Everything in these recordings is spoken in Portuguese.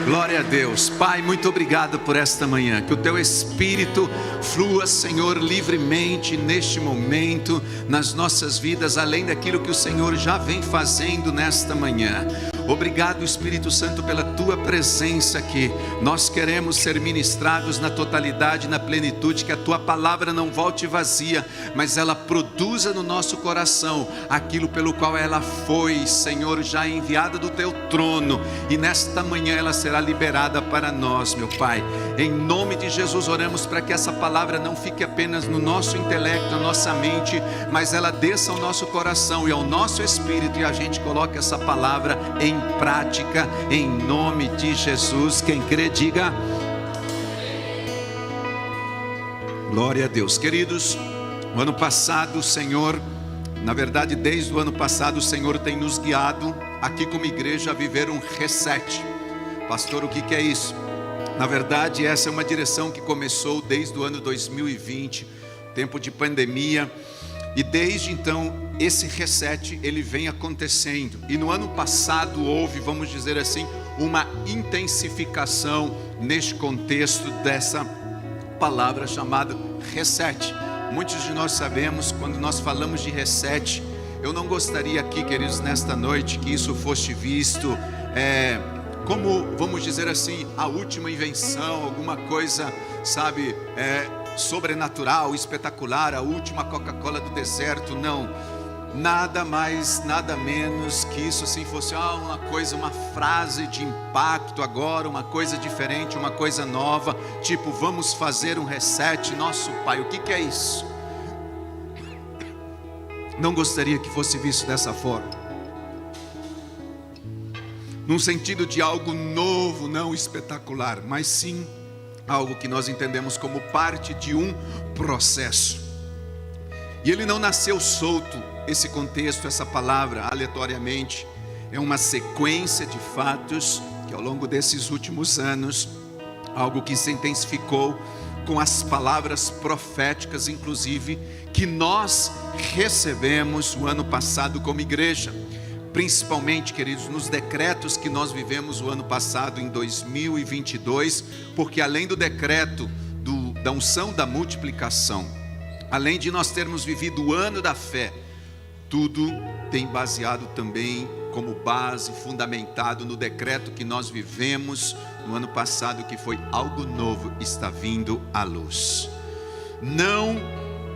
Glória a Deus. Pai, muito obrigado por esta manhã. Que o Teu Espírito flua, Senhor, livremente neste momento, nas nossas vidas, além daquilo que o Senhor já vem fazendo nesta manhã. Obrigado, Espírito Santo, pela Tua presença aqui. Nós queremos ser ministrados na totalidade, na plenitude, que a Tua palavra não volte vazia, mas ela produza no nosso coração aquilo pelo qual ela foi, Senhor, já enviada do Teu trono, e nesta manhã ela será liberada para nós, meu Pai. Em nome de Jesus oramos para que essa palavra não fique apenas no nosso intelecto, na nossa mente, mas ela desça ao nosso coração e ao nosso espírito, e a gente coloque essa palavra em prática, em nome de Jesus. Quem crê, diga glória a Deus. Queridos, o ano passado o Senhor, na verdade desde o ano passado o Senhor tem nos guiado aqui como igreja a viver um reset. Pastor, o que é isso? Na verdade essa é uma direção que começou desde o ano 2020, tempo de pandemia, e desde então esse reset ele vem acontecendo, e no ano passado houve, vamos dizer assim, uma intensificação neste contexto dessa palavra chamada reset. Muitos de nós sabemos, quando nós falamos de reset, eu não gostaria aqui, queridos, nesta noite, que isso fosse visto como, vamos dizer assim, a última invenção, alguma coisa, sabe, sobrenatural, espetacular, a última Coca-Cola do deserto. Não, nada mais, nada menos que isso, assim, fosse uma coisa, uma frase de impacto agora, uma coisa diferente, uma coisa nova, tipo, vamos fazer um reset. Nosso Pai, o que é isso? Não gostaria que fosse visto dessa forma, num sentido de algo novo, não espetacular, mas sim algo que nós entendemos como parte de um processo. E ele não nasceu solto, esse contexto, essa palavra, aleatoriamente. É uma sequência de fatos que ao longo desses últimos anos, algo que se intensificou com as palavras proféticas, inclusive, que nós recebemos o ano passado como igreja. Principalmente, queridos, nos decretos que nós vivemos o ano passado, em 2022, porque além do decreto da unção da multiplicação, além de nós termos vivido o ano da fé, tudo tem baseado também como base, fundamentado no decreto que nós vivemos no ano passado, que foi algo novo está vindo à luz. Não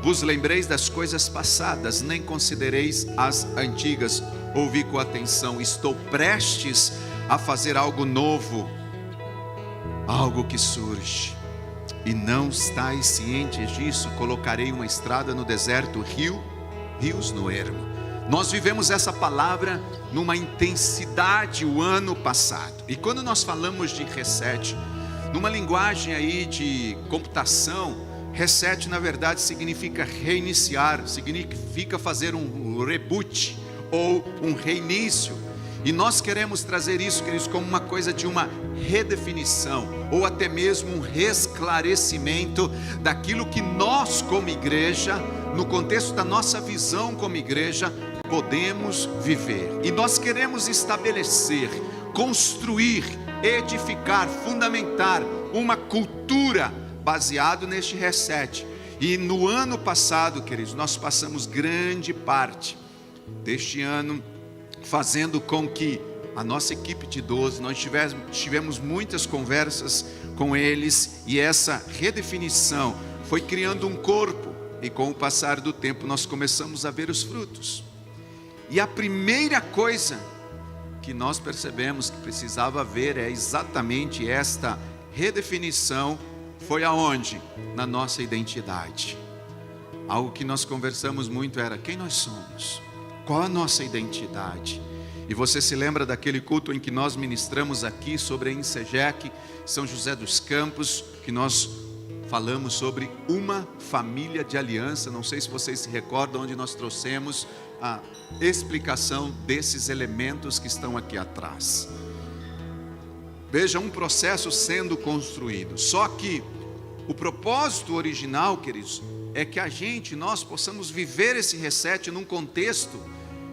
vos lembreis das coisas passadas, nem considereis as antigas. Ouvi com atenção, estou prestes a fazer algo novo, algo que surge, e não estáis cientes disso. Colocarei uma estrada no deserto, rios no ermo. Nós vivemos essa palavra numa intensidade o ano passado, e quando nós falamos de reset, numa linguagem aí de computação, reset na verdade significa reiniciar, significa fazer um reboot, ou um reinício. E nós queremos trazer isso, queridos, como uma coisa de uma redefinição, ou até mesmo um resclarecimento daquilo que nós como igreja, no contexto da nossa visão como igreja, podemos viver. E nós queremos estabelecer, construir, edificar, fundamentar uma cultura baseado neste reset. E no ano passado, queridos, nós passamos grande parte deste ano fazendo com que a nossa equipe de 12, nós tivemos muitas conversas com eles, e essa redefinição foi criando um corpo, e com o passar do tempo nós começamos a ver os frutos. E a primeira coisa que nós percebemos que precisava haver é exatamente esta redefinição. Foi aonde? Na nossa identidade. Algo que nós conversamos muito era quem nós somos, qual a nossa identidade. E você se lembra daquele culto em que nós ministramos aqui sobre a Insegec, São José dos Campos, que nós falamos sobre uma família de aliança. Não sei se vocês se recordam, onde nós trouxemos a explicação desses elementos que estão aqui atrás. Veja, um processo sendo construído. Só que o propósito original, queridos, é que nós possamos viver esse reset num contexto,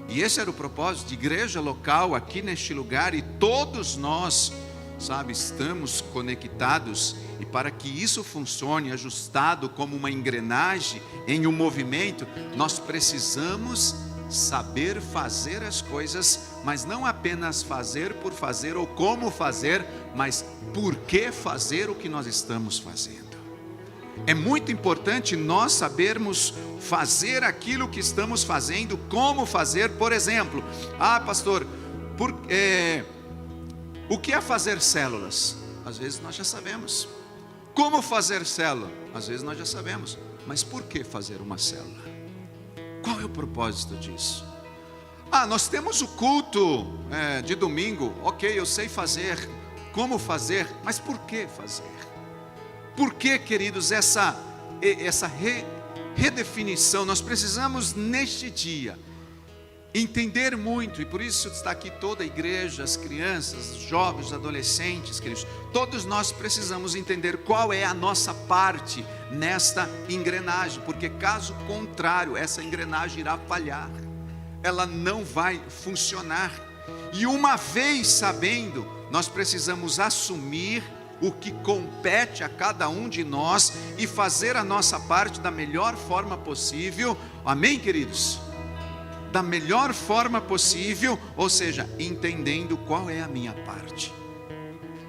e esse era o propósito de igreja local aqui neste lugar, e todos nós sabe, estamos conectados, e para que isso funcione, ajustado como uma engrenagem em um movimento, nós precisamos saber fazer as coisas, mas não apenas fazer por fazer ou como fazer, mas por que fazer o que nós estamos fazendo. É muito importante nós sabermos fazer aquilo que estamos fazendo, como fazer. Por exemplo, pastor, o que é fazer células? Às vezes nós já sabemos. Como fazer célula? Às vezes nós já sabemos. Mas por que fazer uma célula? Qual é o propósito disso? Nós temos o culto de domingo. Ok, eu sei fazer. Como fazer? Mas por que fazer? Por que, queridos, essa redefinição? Nós precisamos neste dia entender muito, e por isso está aqui toda a igreja, as crianças, os jovens, os adolescentes, queridos. Todos nós precisamos entender qual é a nossa parte nesta engrenagem, porque caso contrário, essa engrenagem irá falhar, ela não vai funcionar. E uma vez sabendo, nós precisamos assumir o que compete a cada um de nós e fazer a nossa parte da melhor forma possível. Amém, queridos? Da melhor forma possível, ou seja, entendendo qual é a minha parte.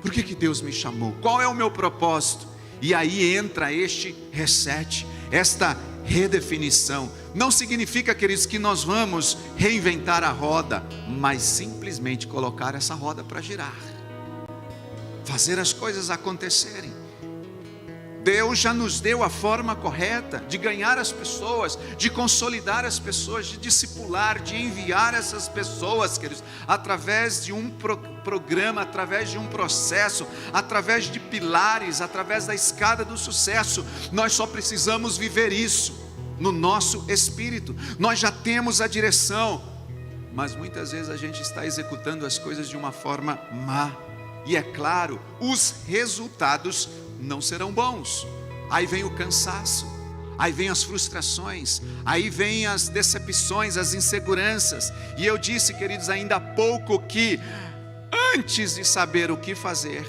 Por que Deus me chamou? Qual é o meu propósito? E aí entra este reset, esta redefinição. Não significa, queridos, que nós vamos reinventar a roda, mas simplesmente colocar essa roda para girar, fazer as coisas acontecerem. Deus já nos deu a forma correta de ganhar as pessoas, de consolidar as pessoas, de discipular, de enviar essas pessoas, queridos, através de um programa, através de um processo, através de pilares, através da escada do sucesso. Nós só precisamos viver isso no nosso espírito. Nós já temos a direção, mas muitas vezes a gente está executando as coisas de uma forma má. E é claro, os resultados não serão bons. Aí vem o cansaço, aí vem as frustrações, aí vem as decepções, as inseguranças. E eu disse, queridos, ainda há pouco, que antes de saber o que fazer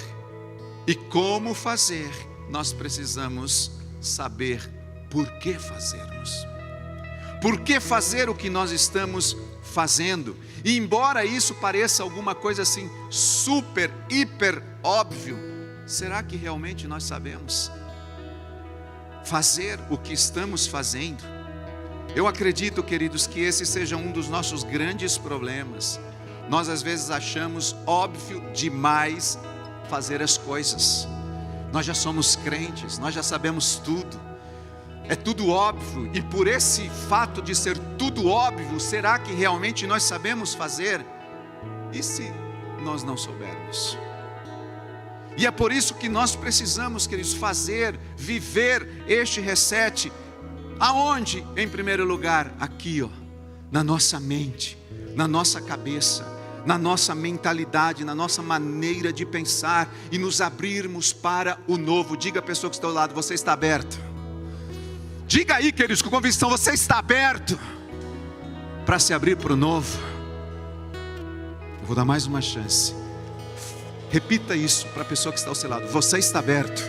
e como fazer, nós precisamos saber por que fazermos. Por que fazer o que nós estamos fazendo? E embora isso pareça alguma coisa assim super, hiper óbvio, será que realmente nós sabemos fazer o que estamos fazendo? Eu acredito, queridos, que esse seja um dos nossos grandes problemas. Nós às vezes achamos óbvio demais fazer as coisas. Nós já somos crentes, nós já sabemos tudo. É tudo óbvio, e por esse fato de ser tudo óbvio, será que realmente nós sabemos fazer? E se nós não soubermos? E é por isso que nós precisamos, queridos, fazer, viver este reset. Aonde? Em primeiro lugar, aqui, na nossa mente, na nossa cabeça, na nossa mentalidade, na nossa maneira de pensar, e nos abrirmos para o novo. Diga à pessoa que está ao lado: você está aberto? Diga aí, queridos, com convicção: você está aberto para se abrir para o novo? Eu vou dar mais uma chance. Repita isso para a pessoa que está ao seu lado: você está aberto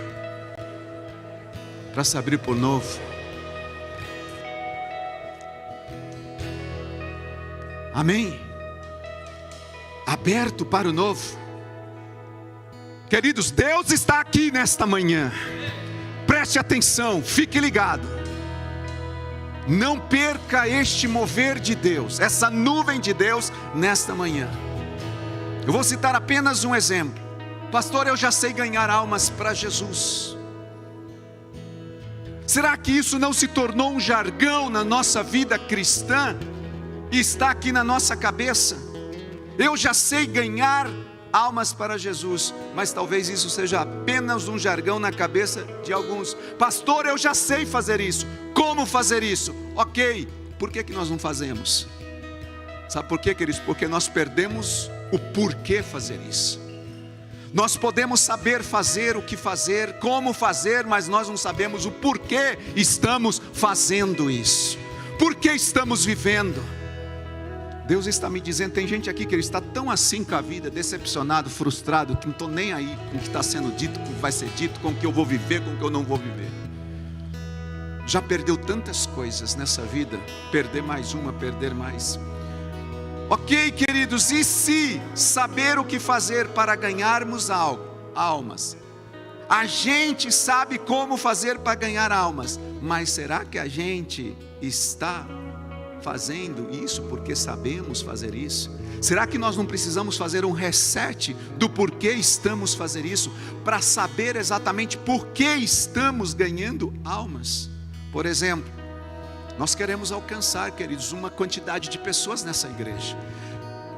para se abrir para o novo? Amém? Aberto para o novo. Queridos, Deus está aqui nesta manhã. Preste atenção, fique ligado. Não perca este mover de Deus, essa nuvem de Deus nesta manhã. Eu vou citar apenas um exemplo. Pastor, eu já sei ganhar almas para Jesus. Será que isso não se tornou um jargão na nossa vida cristã? E está aqui na nossa cabeça? Eu já sei ganhar almas para Jesus, mas talvez isso seja apenas um jargão na cabeça de alguns. Pastor, eu já sei fazer isso. Como fazer isso? Ok, por que nós não fazemos? Sabe por quê, queridos? Porque nós perdemos o porquê fazer isso. Nós podemos saber fazer o que fazer, como fazer, mas nós não sabemos o porquê estamos fazendo isso. Por que estamos vivendo? Deus está me dizendo, tem gente aqui que ele está tão assim com a vida, decepcionado, frustrado, que não estou nem aí com o que está sendo dito, com o que vai ser dito, com o que eu vou viver, com o que eu não vou viver. Já perdeu tantas coisas nessa vida, perder mais uma, perder mais. Ok, queridos, e se saber o que fazer para ganharmos almas? A gente sabe como fazer para ganhar almas, mas será que a gente está fazendo isso porque sabemos fazer isso? Será que nós não precisamos fazer um reset do porquê estamos fazendo isso, para saber exatamente por que estamos ganhando almas? Por exemplo, nós queremos alcançar, queridos, uma quantidade de pessoas nessa igreja.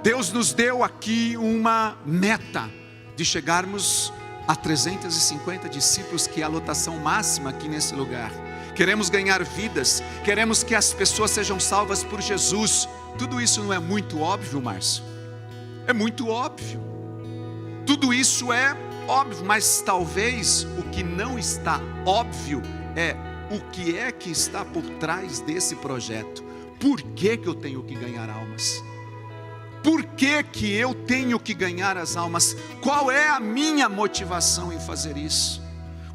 Deus nos deu aqui uma meta de chegarmos a 350 discípulos, que é a lotação máxima aqui nesse lugar. Queremos ganhar vidas, queremos que as pessoas sejam salvas por Jesus. Tudo isso não é muito óbvio, Márcio? É muito óbvio. Tudo isso é óbvio, mas talvez o que não está óbvio é o que é que está por trás desse projeto. Por que que eu tenho que ganhar almas? Por que que eu tenho que ganhar as almas? Qual é a minha motivação em fazer isso?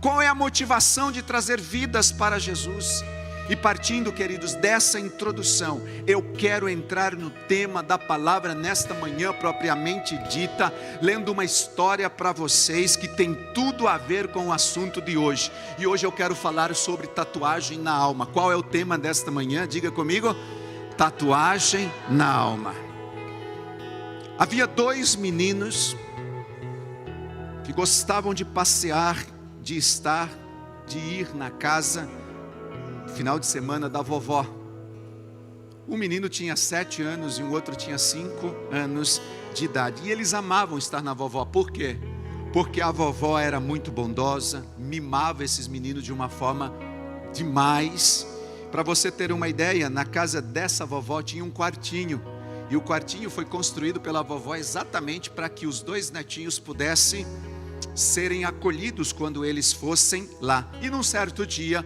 Qual é a motivação de trazer vidas para Jesus? E partindo, queridos, dessa introdução, eu quero entrar no tema da palavra nesta manhã propriamente dita, lendo uma história para vocês que tem tudo a ver com o assunto de hoje. E hoje eu quero falar sobre tatuagem na alma. Qual é o tema desta manhã? Diga comigo: tatuagem na alma. Havia dois meninos que gostavam de passear, de ir na casa final de semana da vovó. Um menino tinha 7 anos e o outro tinha 5 anos de idade. E eles amavam estar na vovó. Por quê? Porque a vovó era muito bondosa, mimava esses meninos de uma forma demais. Para você ter uma ideia, na casa dessa vovó tinha um quartinho. E o quartinho foi construído pela vovó exatamente para que os dois netinhos pudessem serem acolhidos quando eles fossem lá. E num certo dia,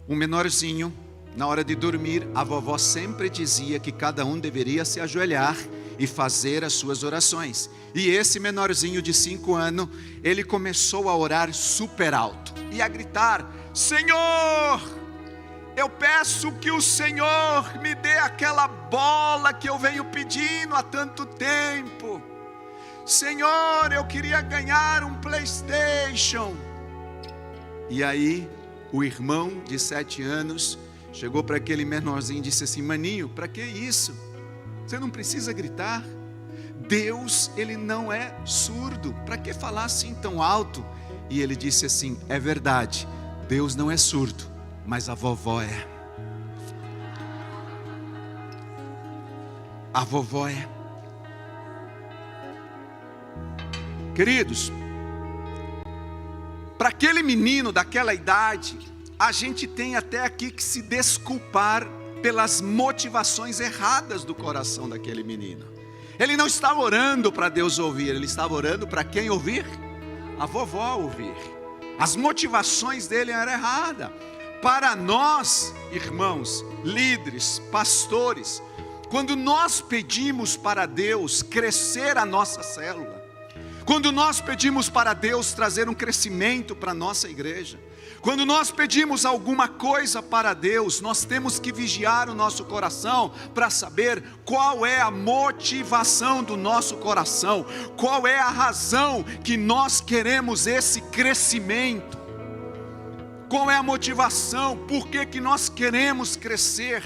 um menorzinho, na hora de dormir, a vovó sempre dizia que cada um deveria se ajoelhar e fazer as suas orações. E esse menorzinho de 5 anos, ele começou a orar super alto e a gritar: Senhor, eu peço que o Senhor me dê aquela bola que eu venho pedindo há tanto tempo. Senhor, eu queria ganhar um PlayStation. E aí, o irmão de 7 anos chegou para aquele menorzinho e disse assim: maninho, para que isso? Você não precisa gritar. Deus, ele não é surdo. Para que falar assim tão alto? E ele disse assim: é verdade, Deus não é surdo, mas a vovó é. A vovó é. Queridos, para aquele menino daquela idade, a gente tem até aqui que se desculpar pelas motivações erradas do coração daquele menino. Ele não estava orando para Deus ouvir, ele estava orando para quem ouvir? A vovó ouvir. As motivações dele eram erradas. Para nós, irmãos, líderes, pastores, quando nós pedimos para Deus crescer a nossa célula, quando nós pedimos para Deus trazer um crescimento para a nossa igreja, quando nós pedimos alguma coisa para Deus, nós temos que vigiar o nosso coração para saber qual é a motivação do nosso coração, qual é a razão que nós queremos esse crescimento, qual é a motivação, por que nós queremos crescer.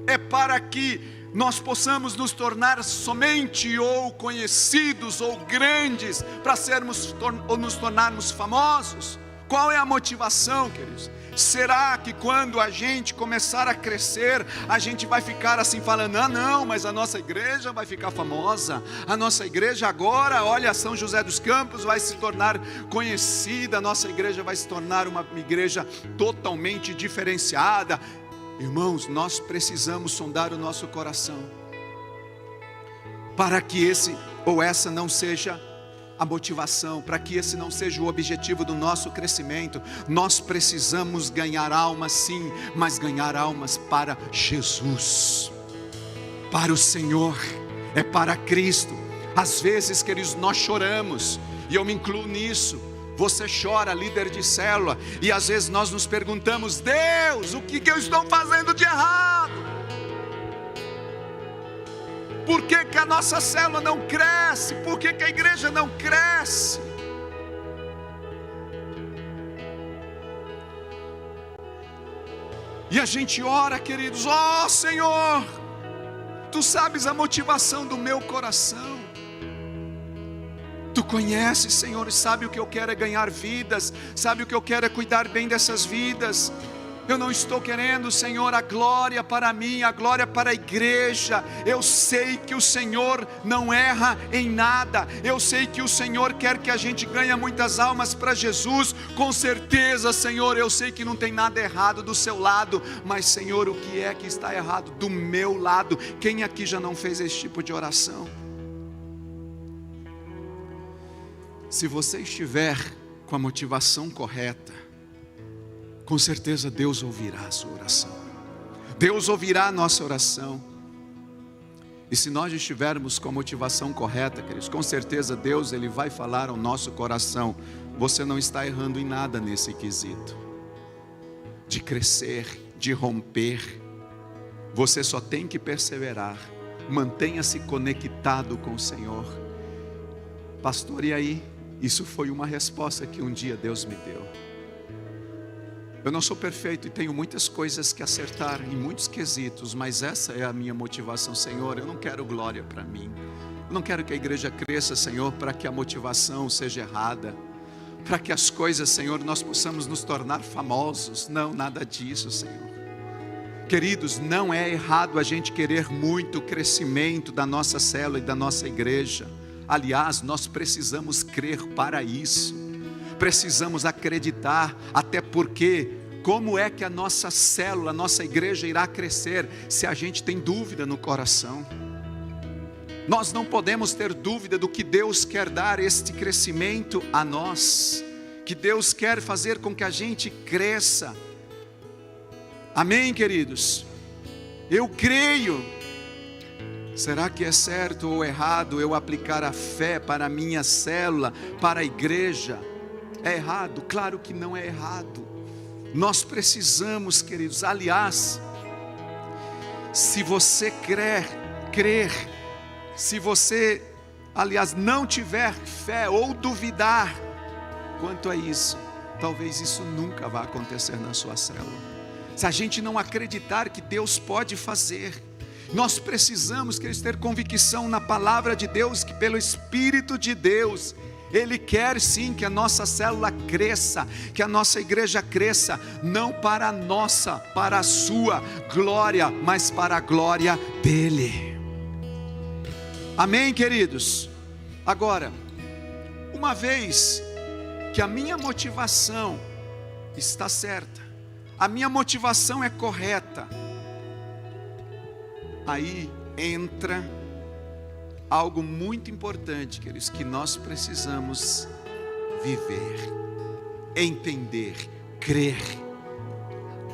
É para que nós possamos nos tornar somente ou conhecidos ou grandes, para sermos ou nos tornarmos famosos? Qual é a motivação, queridos? Será que quando a gente começar a crescer, a gente vai ficar assim falando: ah não, mas a nossa igreja vai ficar famosa, a nossa igreja agora, olha, São José dos Campos vai se tornar conhecida, a nossa igreja vai se tornar uma igreja totalmente diferenciada. Irmãos, nós precisamos sondar o nosso coração, para que esse ou essa não seja a motivação, para que esse não seja o objetivo do nosso crescimento. Nós precisamos ganhar almas sim, mas ganhar almas para Jesus. para o Senhor, é para Cristo. Às vezes, queridos, nós choramos, e eu me incluo nisso. Você chora, líder de célula, e às vezes nós nos perguntamos: Deus, o que eu estou fazendo de errado? Por que a nossa célula não cresce? Por que a igreja não cresce? E a gente ora, queridos: ó Senhor, Tu sabes a motivação do meu coração. Tu conheces, Senhor, e sabe o que eu quero é ganhar vidas, sabe o que eu quero é cuidar bem dessas vidas. Eu não estou querendo, Senhor, a glória para mim, a glória para a igreja. Eu sei que o Senhor não erra em nada. Eu sei que o Senhor quer que a gente ganhe muitas almas para Jesus. Com certeza, Senhor, eu sei que não tem nada errado do seu lado. Mas, Senhor, o que é que está errado do meu lado? Quem aqui já não fez esse tipo de oração? Se você estiver com a motivação correta, com certeza Deus ouvirá a sua oração. Deus ouvirá a nossa oração. E se nós estivermos com a motivação correta, queridos, com certeza Deus, Ele vai falar ao nosso coração: você não está errando em nada nesse quesito de crescer, de romper. Você só tem que perseverar. Mantenha-se conectado com o Senhor. Pastor, e aí? Isso foi uma resposta que um dia Deus me deu. Eu não sou perfeito e tenho muitas coisas que acertar em muitos quesitos, mas essa é a minha motivação. Senhor, eu não quero glória para mim. Eu não quero que a igreja cresça, Senhor, para que a motivação seja errada, para que as coisas, Senhor, nós possamos nos tornar famosos. Não, nada disso, Senhor. Queridos, não é errado a gente querer muito o crescimento da nossa célula e da nossa igreja. Aliás, nós precisamos crer para isso. Precisamos acreditar, até porque como é que a nossa célula, a nossa igreja irá crescer se a gente tem dúvida no coração? Nós não podemos ter dúvida do que Deus quer dar este crescimento a nós, que Deus quer fazer com que a gente cresça. Amém, queridos? Eu creio. Será que é certo ou errado eu aplicar a fé para a minha célula, para a igreja? É errado? Claro que não é errado. Nós precisamos, queridos, aliás, se você crer, se você, aliás, não tiver fé ou duvidar quanto a isso, talvez isso nunca vá acontecer na sua célula. Se a gente não acreditar que Deus pode fazer, nós precisamos, queridos, ter convicção na palavra de Deus, que pelo Espírito de Deus, Ele quer sim que a nossa célula cresça, que a nossa igreja cresça, não para a nossa, para a sua glória, mas para a glória dEle. Amém, queridos? Agora, uma vez que a minha motivação está certa, a minha motivação é correta, aí entra algo muito importante, queridos, que nós precisamos viver, entender, crer.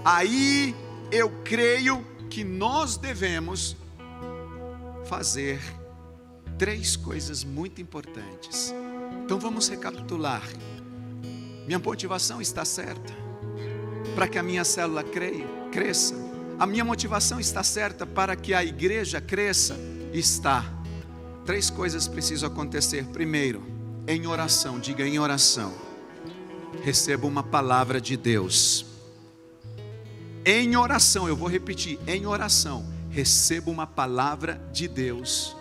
Aí eu creio que nós devemos fazer 3 coisas muito importantes. Então vamos recapitular. Minha motivação está certa para que a minha célula cresça. A minha motivação está certa para que a igreja cresça? Está. 3 coisas precisam acontecer. Primeiro, em oração. Diga: em oração. Receba uma palavra de Deus. Em oração, eu vou repetir. Em oração, receba uma palavra de Deus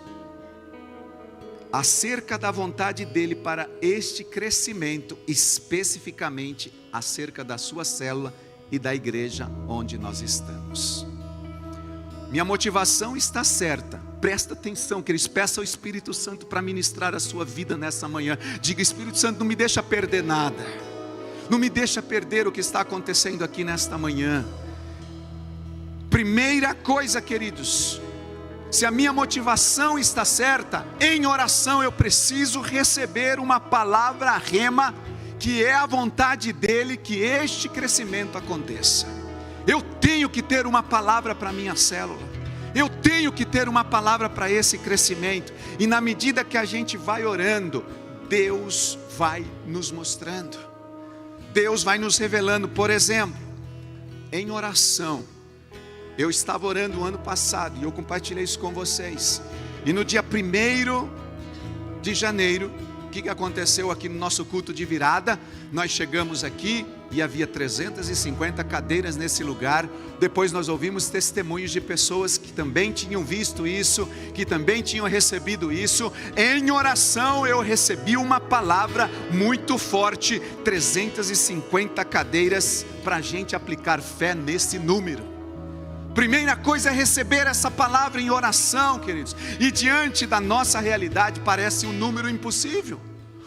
acerca da vontade dEle para este crescimento, especificamente acerca da sua célula e da igreja onde nós estamos. Minha motivação está certa. Presta atenção, queridos. Peça ao Espírito Santo para ministrar a sua vida nessa manhã. Diga: Espírito Santo, não me deixa perder nada. Não me deixa perder o que está acontecendo aqui nesta manhã. Primeira coisa, queridos, se a minha motivação está certa, em oração eu preciso receber uma palavra rema, que é a vontade dEle que este crescimento aconteça. Eu tenho que ter uma palavra para a minha célula. Eu tenho que ter uma palavra para esse crescimento. E na medida que a gente vai orando, Deus vai nos mostrando. Deus vai nos revelando. Por exemplo, em oração, eu estava orando o ano passado e eu compartilhei isso com vocês. E no dia 1º de janeiro, o que aconteceu aqui no nosso culto de virada? Nós chegamos aqui e havia 350 cadeiras nesse lugar. Depois nós ouvimos testemunhos de pessoas que também tinham visto isso, que também tinham recebido isso. Em oração eu recebi uma palavra muito forte: 350 cadeiras para a gente aplicar fé nesse número. Primeira coisa é receber essa palavra em oração, queridos. E diante da nossa realidade parece um número impossível,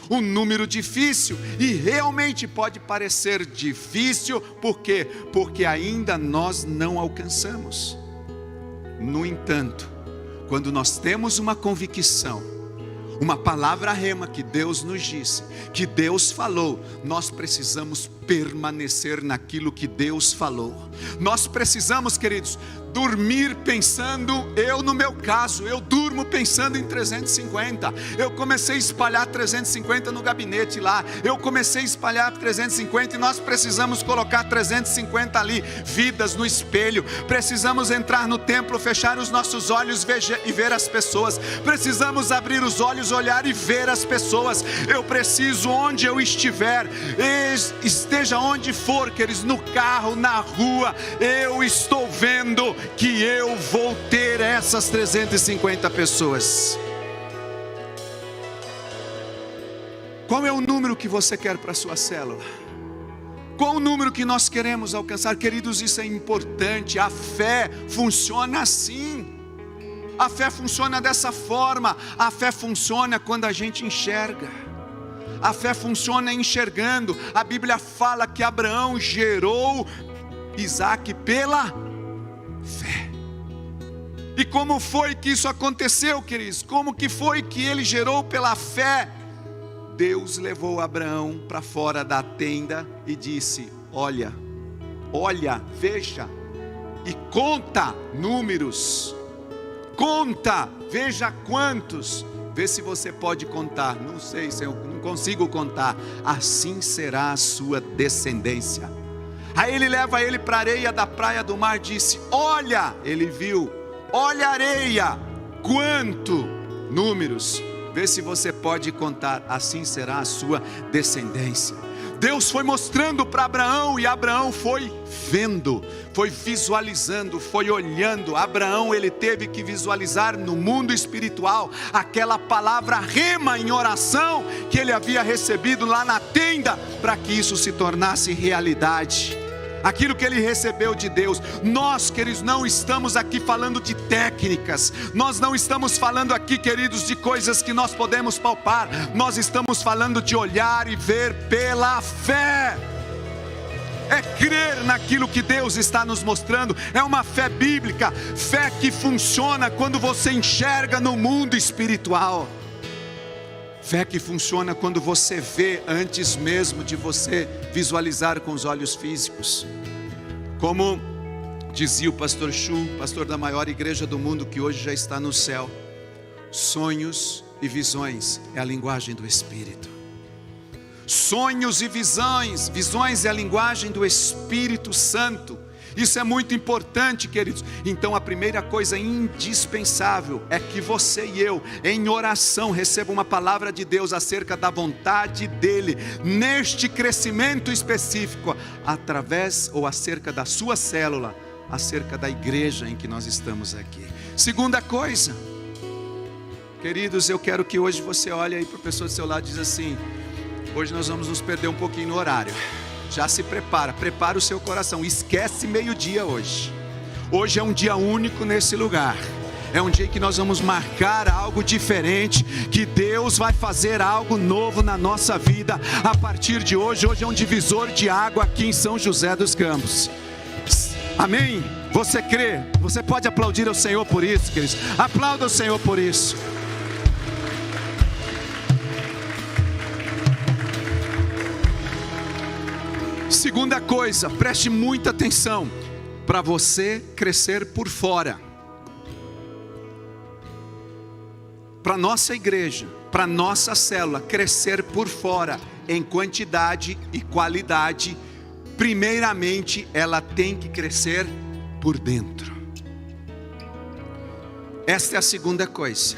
um número difícil. E realmente pode parecer difícil. Por quê? Porque ainda nós não alcançamos. No entanto, quando nós temos uma convicção, uma palavra rema que Deus nos disse, que Deus falou, nós precisamos permanecer naquilo que Deus falou. Nós precisamos, queridos, dormir pensando, no meu caso, eu durmo pensando em 350. Eu comecei a espalhar 350 no gabinete lá. Eu comecei a espalhar 350 e nós precisamos colocar 350 ali, vidas no espelho. Precisamos entrar no templo, fechar os nossos olhos e ver as pessoas. Precisamos abrir os olhos, olhar e ver as pessoas. Eu preciso, onde eu estiver, esteja onde for, queridos, no carro, na rua, eu estou vendo que eu vou ter essas 350 pessoas. Qual é o número que você quer para a sua célula? Qual o número que nós queremos alcançar? Queridos, isso é importante. A fé funciona assim. A fé funciona dessa forma. A fé funciona quando a gente enxerga. A fé funciona enxergando. A Bíblia fala que Abraão gerou Isaque pela fé. E como foi que isso aconteceu, queridos? Como que foi que ele gerou pela fé? Deus levou Abraão para fora da tenda e disse: olha, veja e conta números. Conta, veja quantos. Vê se você pode contar. Não sei se eu não consigo contar. Assim será a sua descendência. Aí ele leva ele para a areia da praia do mar, disse: olha, ele viu, olha a areia, quanto números, vê se você pode contar, assim será a sua descendência. Deus foi mostrando para Abraão e Abraão foi vendo, foi visualizando, foi olhando. Abraão, ele teve que visualizar no mundo espiritual aquela palavra rema em oração que ele havia recebido lá na tenda, para que isso se tornasse realidade. Aquilo que ele recebeu de Deus. Nós, queridos, não estamos aqui falando de técnicas. Nós não estamos falando aqui, queridos, de coisas que nós podemos palpar. Nós estamos falando de olhar e ver pela fé. É crer naquilo que Deus está nos mostrando. É uma fé bíblica. Fé que funciona quando você enxerga no mundo espiritual. Fé que funciona quando você vê antes mesmo de você visualizar com os olhos físicos. Como dizia o pastor Chu, pastor da maior igreja do mundo que hoje já está no céu: sonhos e visões é a linguagem do Espírito. Sonhos e visões é a linguagem do Espírito Santo. Isso é muito importante, queridos. Então a primeira coisa indispensável é que você e eu, em oração, recebam uma palavra de Deus acerca da vontade dEle, neste crescimento específico, através ou acerca da sua célula, acerca da igreja em que nós estamos aqui. Segunda coisa, queridos, eu quero que hoje você olhe aí para a pessoa do seu lado e diz assim: hoje nós vamos nos perder um pouquinho no horário. Já se prepara o seu coração. Esquece meio-dia hoje. Hoje é um dia único nesse lugar. É um dia que nós vamos marcar algo diferente, que Deus vai fazer algo novo na nossa vida a partir de hoje. Hoje é um divisor de água aqui em São José dos Campos. Amém? Você crê? Você pode aplaudir ao Senhor por isso, queridos. Aplauda o Senhor por isso. Segunda coisa, preste muita atenção. Para você crescer por fora, para nossa igreja, para nossa célula crescer por fora, em quantidade e qualidade, primeiramente ela tem que crescer por dentro. Esta é a segunda coisa.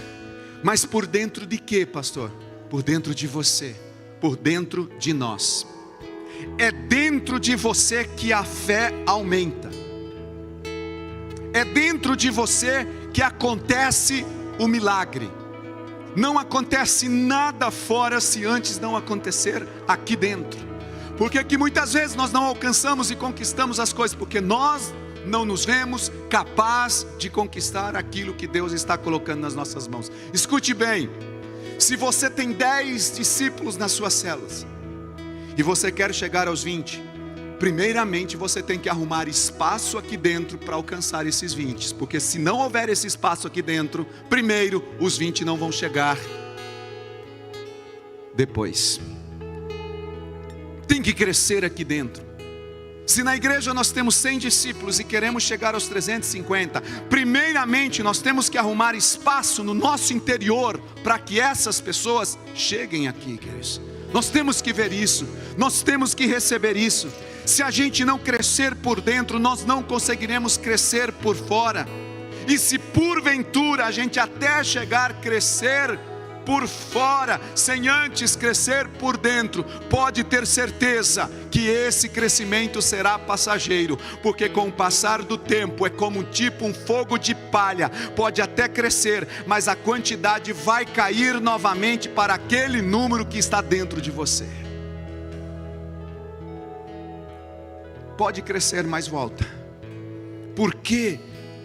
Mas por dentro de quê, pastor? Por dentro de você, por dentro de nós. É dentro de você que a fé aumenta. É dentro de você que acontece o milagre. Não acontece nada fora se antes não acontecer aqui dentro. Porque aqui muitas vezes nós não alcançamos e conquistamos as coisas, porque nós não nos vemos capazes de conquistar aquilo que Deus está colocando nas nossas mãos. Escute bem, se você tem 10 discípulos nas suas células, e você quer chegar aos 20, primeiramente você tem que arrumar espaço aqui dentro para alcançar esses 20, porque se não houver esse espaço aqui dentro, primeiro os 20 não vão chegar depois. Tem que crescer aqui dentro. Se na igreja nós temos 100 discípulos e queremos chegar aos 350, primeiramente nós temos que arrumar espaço no nosso interior para que essas pessoas cheguem aqui, queridos. Nós temos que ver isso, nós temos que receber isso. Se a gente não crescer por dentro, nós não conseguiremos crescer por fora. E se porventura a gente até chegar a crescer por fora, sem antes crescer por dentro, pode ter certeza que esse crescimento será passageiro, porque com o passar do tempo é como um fogo de palha, pode até crescer, mas a quantidade vai cair novamente para aquele número que está dentro de você. Pode crescer, mas volta. Por quê?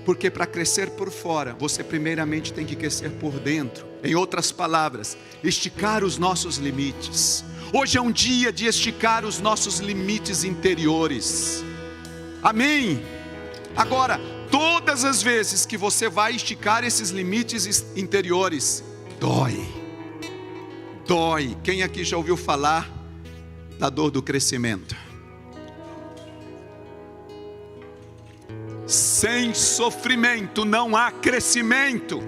Porque para crescer por fora, você primeiramente tem que crescer por dentro. Em outras palavras, esticar os nossos limites. Hoje é um dia de esticar os nossos limites interiores. Amém? Agora, todas as vezes que você vai esticar esses limites interiores, dói. Dói. Quem aqui já ouviu falar da dor do crescimento? Sem sofrimento não há crescimento.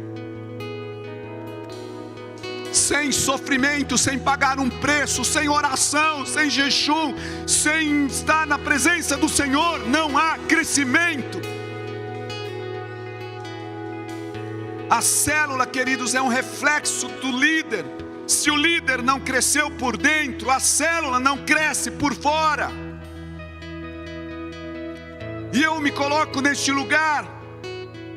Sem sofrimento, sem pagar um preço, sem oração, sem jejum, sem estar na presença do Senhor, não há crescimento. A célula, queridos, é um reflexo do líder. Se o líder não cresceu por dentro, a célula não cresce por fora. E eu me coloco neste lugar.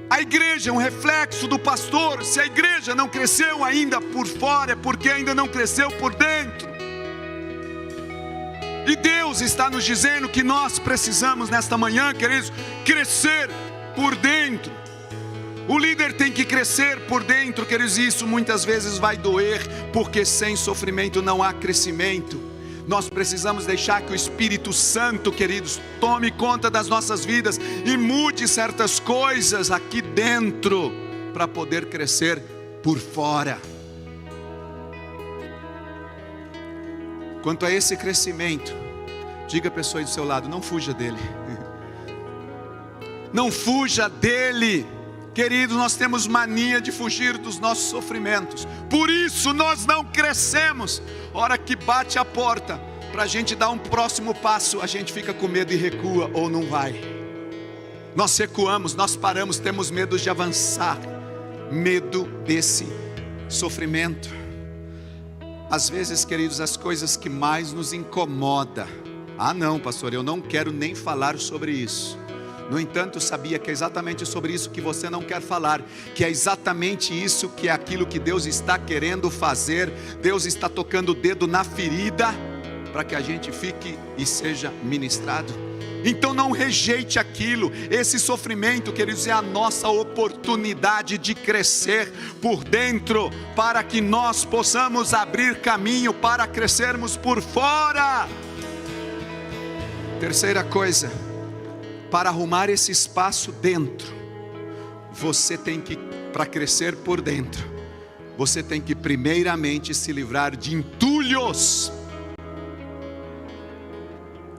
A igreja é um reflexo do pastor. Se a igreja não cresceu ainda por fora, é porque ainda não cresceu por dentro. E Deus está nos dizendo que nós precisamos nesta manhã, queridos, crescer por dentro. O líder tem que crescer por dentro, queridos, e isso muitas vezes vai doer, porque sem sofrimento não há crescimento. Nós precisamos deixar que o Espírito Santo, queridos, tome conta das nossas vidas e mude certas coisas aqui dentro, para poder crescer por fora. Quanto a esse crescimento, diga a pessoa aí do seu lado, não fuja dele. Não fuja dele. Queridos, nós temos mania de fugir dos nossos sofrimentos. Por isso nós não crescemos. Hora que bate a porta, para a gente dar um próximo passo, a gente fica com medo e recua ou não vai. Nós recuamos, nós paramos, temos medo de avançar. Medo desse sofrimento. Às vezes, queridos, as coisas que mais nos incomodam. Ah não, pastor, eu não quero nem falar sobre isso. No entanto, sabia que é exatamente sobre isso que você não quer falar, que é exatamente isso que é aquilo que Deus está querendo fazer. Deus está tocando o dedo na ferida, para que a gente fique e seja ministrado. Então não rejeite aquilo. Esse sofrimento, queridos, é a nossa oportunidade de crescer por dentro, para que nós possamos abrir caminho para crescermos por fora. Terceira coisa, para arrumar esse espaço dentro, você tem que, para crescer por dentro, você tem que primeiramente se livrar de entulhos.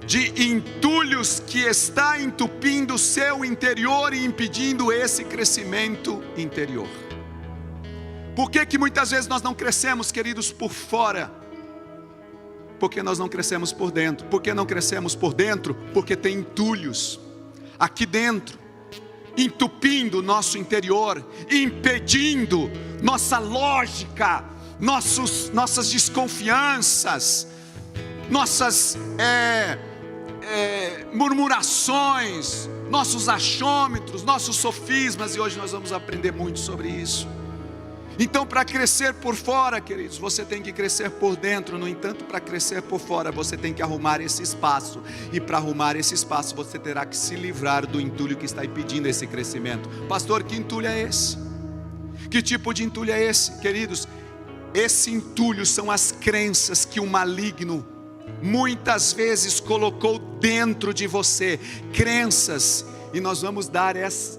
De entulhos que está entupindo o seu interior e impedindo esse crescimento interior. Por que muitas vezes nós não crescemos, queridos, por fora? Porque nós não crescemos por dentro. Por que não crescemos por dentro? Porque tem entulhos aqui dentro, entupindo o nosso interior, impedindo nossa lógica, nossas desconfianças, nossas murmurações, nossos achômetros, nossos sofismas, e hoje nós vamos aprender muito sobre isso. Então, para crescer por fora, queridos, você tem que crescer por dentro. No entanto, para crescer por fora, você tem que arrumar esse espaço. E para arrumar esse espaço, você terá que se livrar do entulho que está impedindo esse crescimento. Pastor, que entulho é esse? Que tipo de entulho é esse? Queridos, esse entulho são as crenças que o maligno muitas vezes colocou dentro de você. Crenças, e nós vamos dar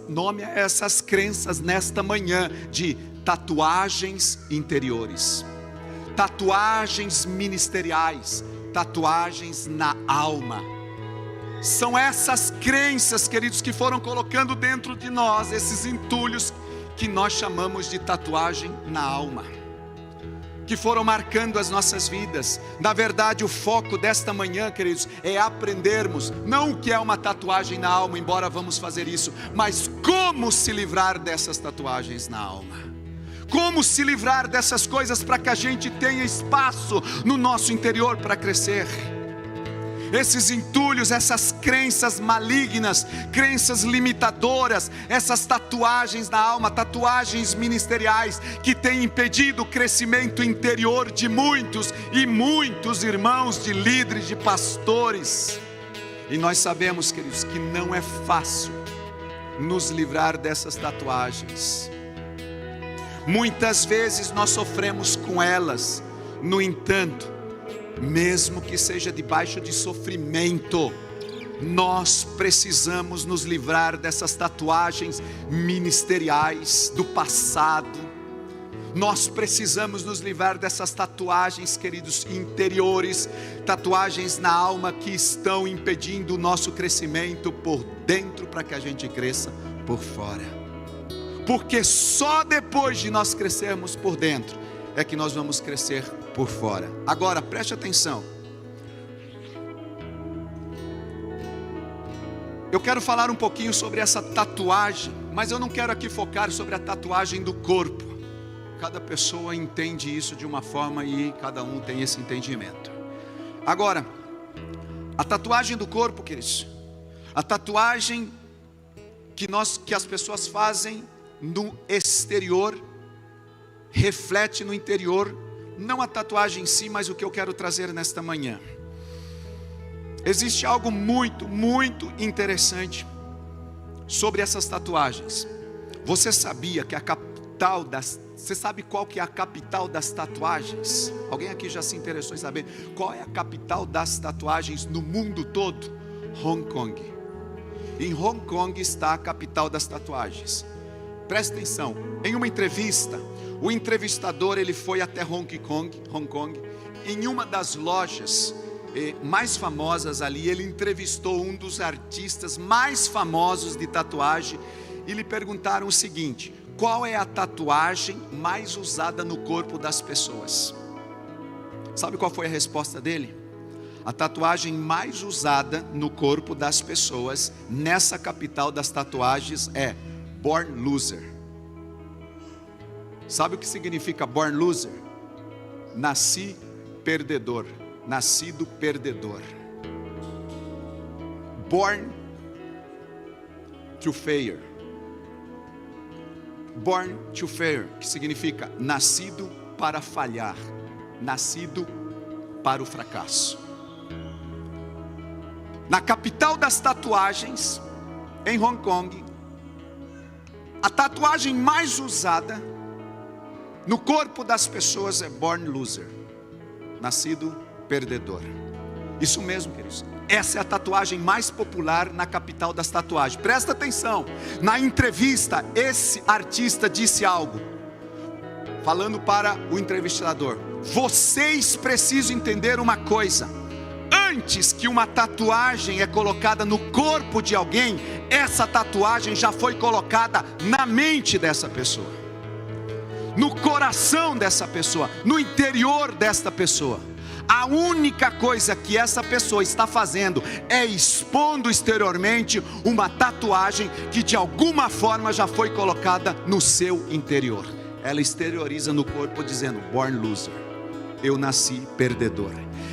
nome a essas crenças nesta manhã, de tatuagens interiores, tatuagens ministeriais, tatuagens na alma. São essas crenças, queridos, que foram colocando dentro de nós esses entulhos que nós chamamos de tatuagem na alma, que foram marcando as nossas vidas. Na verdade, o foco desta manhã, queridos, é aprendermos não o que é uma tatuagem na alma, embora vamos fazer isso, mas como se livrar dessas tatuagens na alma. Como se livrar dessas coisas para que a gente tenha espaço no nosso interior para crescer. Esses entulhos, essas crenças malignas, crenças limitadoras, essas tatuagens na alma, tatuagens ministeriais, que têm impedido o crescimento interior de muitos e muitos irmãos, de líderes, de pastores. E nós sabemos, queridos, que não é fácil nos livrar dessas tatuagens. Muitas vezes nós sofremos com elas. No entanto, mesmo que seja debaixo de sofrimento, nós precisamos nos livrar dessas tatuagens ministeriais do passado. Nós precisamos nos livrar dessas tatuagens, queridos, interiores, tatuagens na alma que estão impedindo o nosso crescimento por dentro, para que a gente cresça por fora. Porque só depois de nós crescermos por dentro é que nós vamos crescer por fora. Agora, preste atenção. Eu quero falar um pouquinho sobre essa tatuagem, mas eu não quero aqui focar sobre a tatuagem do corpo. Cada pessoa entende isso de uma forma e cada um tem esse entendimento. Agora, a tatuagem do corpo, queridos, a tatuagem que as pessoas fazem no exterior, reflete no interior, não a tatuagem em si, mas o que eu quero trazer nesta manhã. Existe algo muito, muito interessante sobre essas tatuagens. Você sabia que você sabe qual que é a capital das tatuagens? Alguém aqui já se interessou em saber qual é a capital das tatuagens no mundo todo? Hong Kong. Em Hong Kong está a capital das tatuagens. Presta atenção, em uma entrevista, o entrevistador ele foi até Hong Kong, em uma das lojas mais famosas ali, ele entrevistou um dos artistas mais famosos de tatuagem e lhe perguntaram o seguinte: qual é a tatuagem mais usada no corpo das pessoas? Sabe qual foi a resposta dele? A tatuagem mais usada no corpo das pessoas nessa capital das tatuagens é Born Loser. Sabe o que significa Born Loser? Nasci perdedor, nascido perdedor. Born to fail. Born to fail, que significa nascido para falhar, nascido para o fracasso. Na capital das tatuagens, em Hong Kong, a tatuagem mais usada no corpo das pessoas é Born Loser, nascido perdedor. Isso mesmo, queridos. Essa é a tatuagem mais popular na capital das tatuagens. Presta atenção. Na entrevista, esse artista disse algo, falando para o entrevistador: vocês precisam entender uma coisa. Antes que uma tatuagem é colocada no corpo de alguém, essa tatuagem já foi colocada na mente dessa pessoa. no coração dessa pessoa, no interior desta pessoa. A única coisa que essa pessoa está fazendo é expondo exteriormente uma tatuagem que de alguma forma já foi colocada no seu interior. Ela exterioriza no corpo dizendo: born loser, eu nasci perdedor.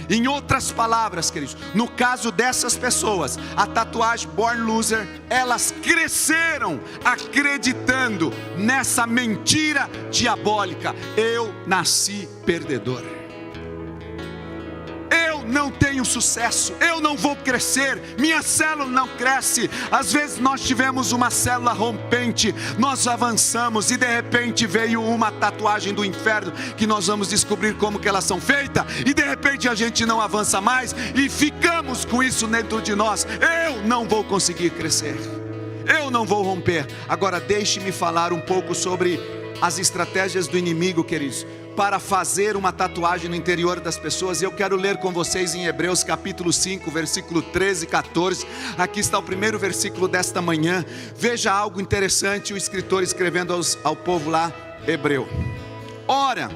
Em outras palavras, queridos, no caso dessas pessoas, a tatuagem born loser, elas cresceram acreditando nessa mentira diabólica: eu nasci perdedor, eu não tenho sucesso, eu não vou crescer, minha célula não cresce. Às vezes nós tivemos uma célula rompente, nós avançamos e de repente veio uma tatuagem do inferno, que nós vamos descobrir como que elas são feitas, e de repente a gente não avança mais e ficamos com isso dentro de nós: eu não vou conseguir crescer, eu não vou romper. Agora deixe-me falar um pouco sobre as estratégias do inimigo, queridos, para fazer uma tatuagem no interior das pessoas. Eu quero ler com vocês em Hebreus capítulo 5, versículo 13 e 14. Aqui está o primeiro versículo desta manhã. Veja algo interessante, o escritor escrevendo ao povo lá hebreu: ora,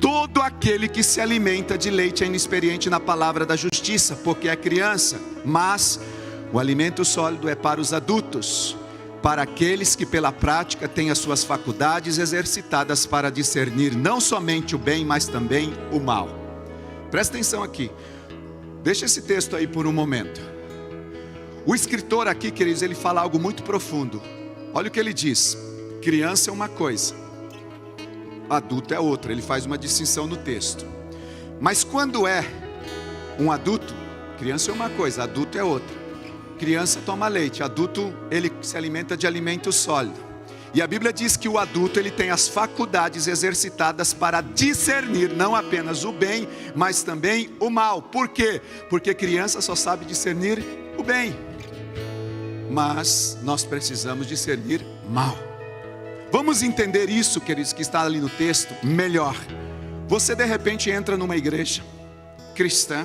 todo aquele que se alimenta de leite é inexperiente na palavra da justiça, porque é criança, mas o alimento sólido é para os adultos, para aqueles que pela prática têm as suas faculdades exercitadas para discernir não somente o bem, mas também o mal. Presta atenção aqui, deixa esse texto aí por um momento. O escritor aqui, queridos, ele fala algo muito profundo. Olha o que ele diz: criança é uma coisa, adulto é outra. Ele faz uma distinção no texto. Mas quando é um adulto, criança é uma coisa, adulto é outra. Criança toma leite, adulto ele se alimenta de alimento sólido. E a Bíblia diz que o adulto ele tem as faculdades exercitadas para discernir não apenas o bem, mas também o mal. Por quê? Porque criança só sabe discernir o bem, mas nós precisamos discernir mal. Vamos entender isso, queridos, que está ali no texto melhor. Você de repente entra numa igreja cristã,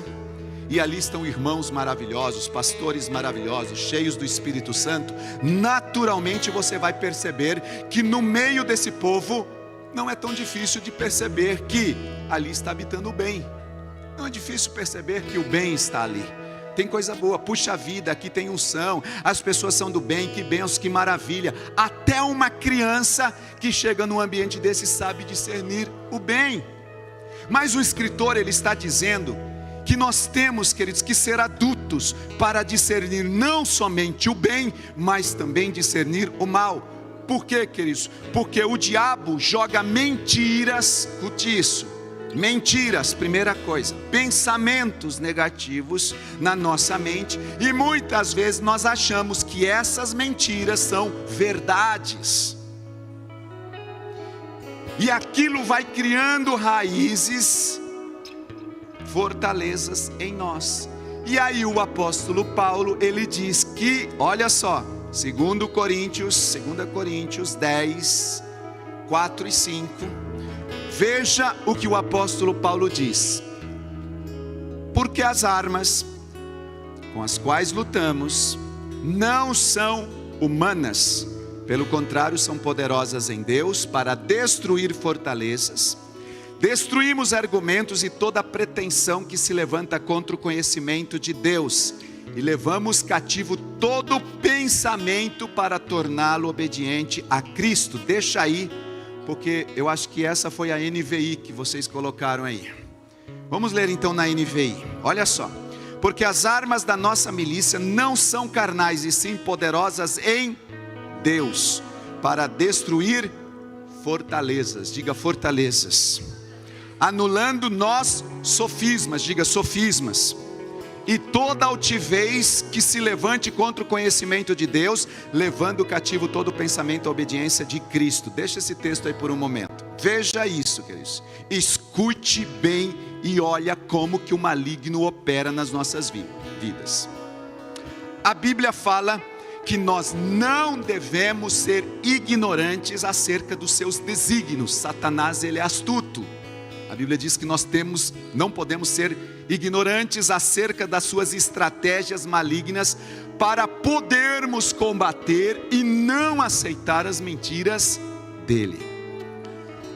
e ali estão irmãos maravilhosos, pastores maravilhosos, cheios do Espírito Santo. Naturalmente você vai perceber que no meio desse povo não é tão difícil de perceber que ali está habitando o bem. Não é difícil perceber que o bem está ali. Tem coisa boa, puxa vida, aqui tem unção, as pessoas são do bem, que bênção, que maravilha. Até uma criança que chega num ambiente desse sabe discernir o bem. Mas o escritor ele está dizendo que nós temos, queridos, que ser adultos para discernir não somente o bem, mas também discernir o mal. Por quê, queridos? Porque o diabo joga mentiras, escute isso, mentiras, primeira coisa, pensamentos negativos na nossa mente, e muitas vezes nós achamos que essas mentiras são verdades, e aquilo vai criando raízes, fortalezas em nós. E aí o apóstolo Paulo, ele diz que, olha só, 2 Coríntios 10, 4 e 5, veja o que o apóstolo Paulo diz: porque as armas com as quais lutamos não são humanas, pelo contrário, são poderosas em Deus para destruir fortalezas. Destruímos argumentos e toda pretensão que se levanta contra o conhecimento de Deus, e levamos cativo todo pensamento para torná-lo obediente a Cristo. Deixa aí, porque eu acho que essa foi a NVI que vocês colocaram aí. Vamos ler então na NVI, olha só: porque as armas da nossa milícia não são carnais, e sim poderosas em Deus, para destruir fortalezas. Diga fortalezas. Anulando nós sofismas, diga sofismas, e toda altivez que se levante contra o conhecimento de Deus, levando cativo todo pensamento à obediência de Cristo. Deixa esse texto aí por um momento, veja isso, queridos, escute bem e olha como que o maligno opera nas nossas vidas. A Bíblia fala que nós não devemos ser ignorantes acerca dos seus desígnios. Satanás ele é astuto. A Bíblia diz que nós não podemos ser ignorantes acerca das suas estratégias malignas, para podermos combater e não aceitar as mentiras dele.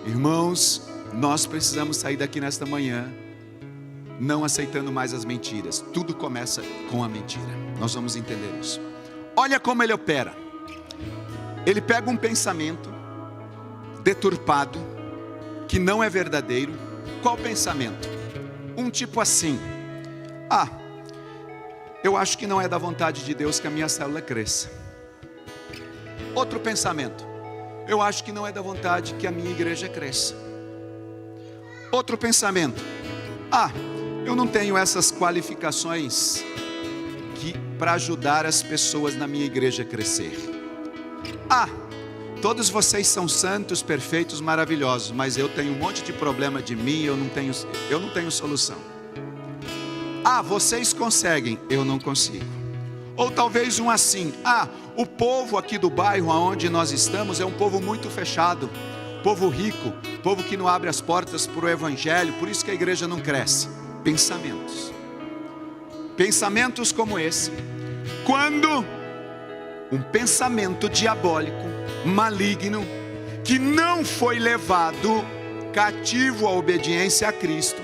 Irmãos, nós precisamos sair daqui nesta manhã não aceitando mais as mentiras. Tudo começa com a mentira. Nós vamos entender isso. Olha como ele opera. Ele pega um pensamento deturpado, que não é verdadeiro. Qual pensamento? Um tipo assim: eu acho que não é da vontade de Deus que a minha célula cresça. Outro pensamento: eu acho que não é da vontade que a minha igreja cresça. Outro pensamento: eu não tenho essas qualificações para ajudar as pessoas na minha igreja a crescer. Todos vocês são santos, perfeitos, maravilhosos, mas eu tenho um monte de problema de mim, eu não tenho solução. Vocês conseguem, eu não consigo. Ou talvez um assim: o povo aqui do bairro onde nós estamos é um povo muito fechado, povo rico, povo que não abre as portas para o evangelho, por isso que a igreja não cresce. Pensamentos como esse. Quando um pensamento diabólico, maligno, que não foi levado cativo à obediência a Cristo,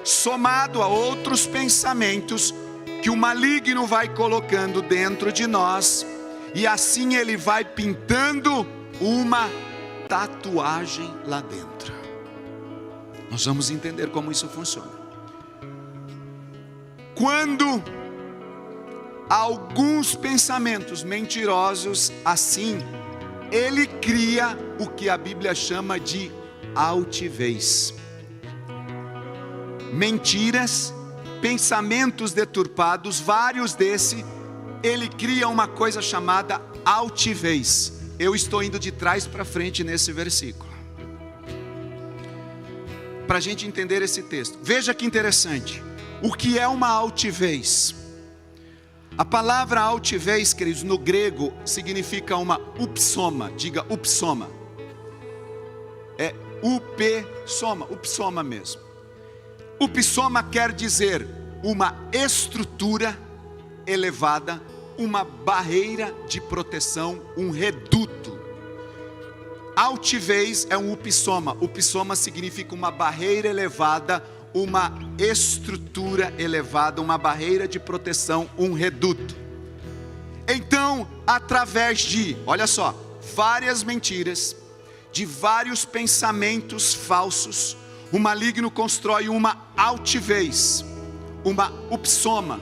somado a outros pensamentos que o maligno vai colocando dentro de nós, e assim ele vai pintando uma tatuagem lá dentro. Nós vamos entender como isso funciona. Quando alguns pensamentos mentirosos assim, ele cria o que a Bíblia chama de altivez. Mentiras, pensamentos deturpados, vários desses, ele cria uma coisa chamada altivez. Eu estou indo de trás para frente nesse versículo, para a gente entender esse texto. Veja que interessante. O que é uma altivez? A palavra altivez, queridos, no grego significa uma upsoma. Diga upsoma. É upsoma, upsoma mesmo. Upsoma quer dizer uma estrutura elevada, uma barreira de proteção, um reduto. Altivez é um upsoma. Upsoma significa uma barreira elevada, uma estrutura elevada, uma barreira de proteção, um reduto. Então, através de, olha só, várias mentiras, de vários pensamentos falsos, o maligno constrói uma altivez, uma upsoma,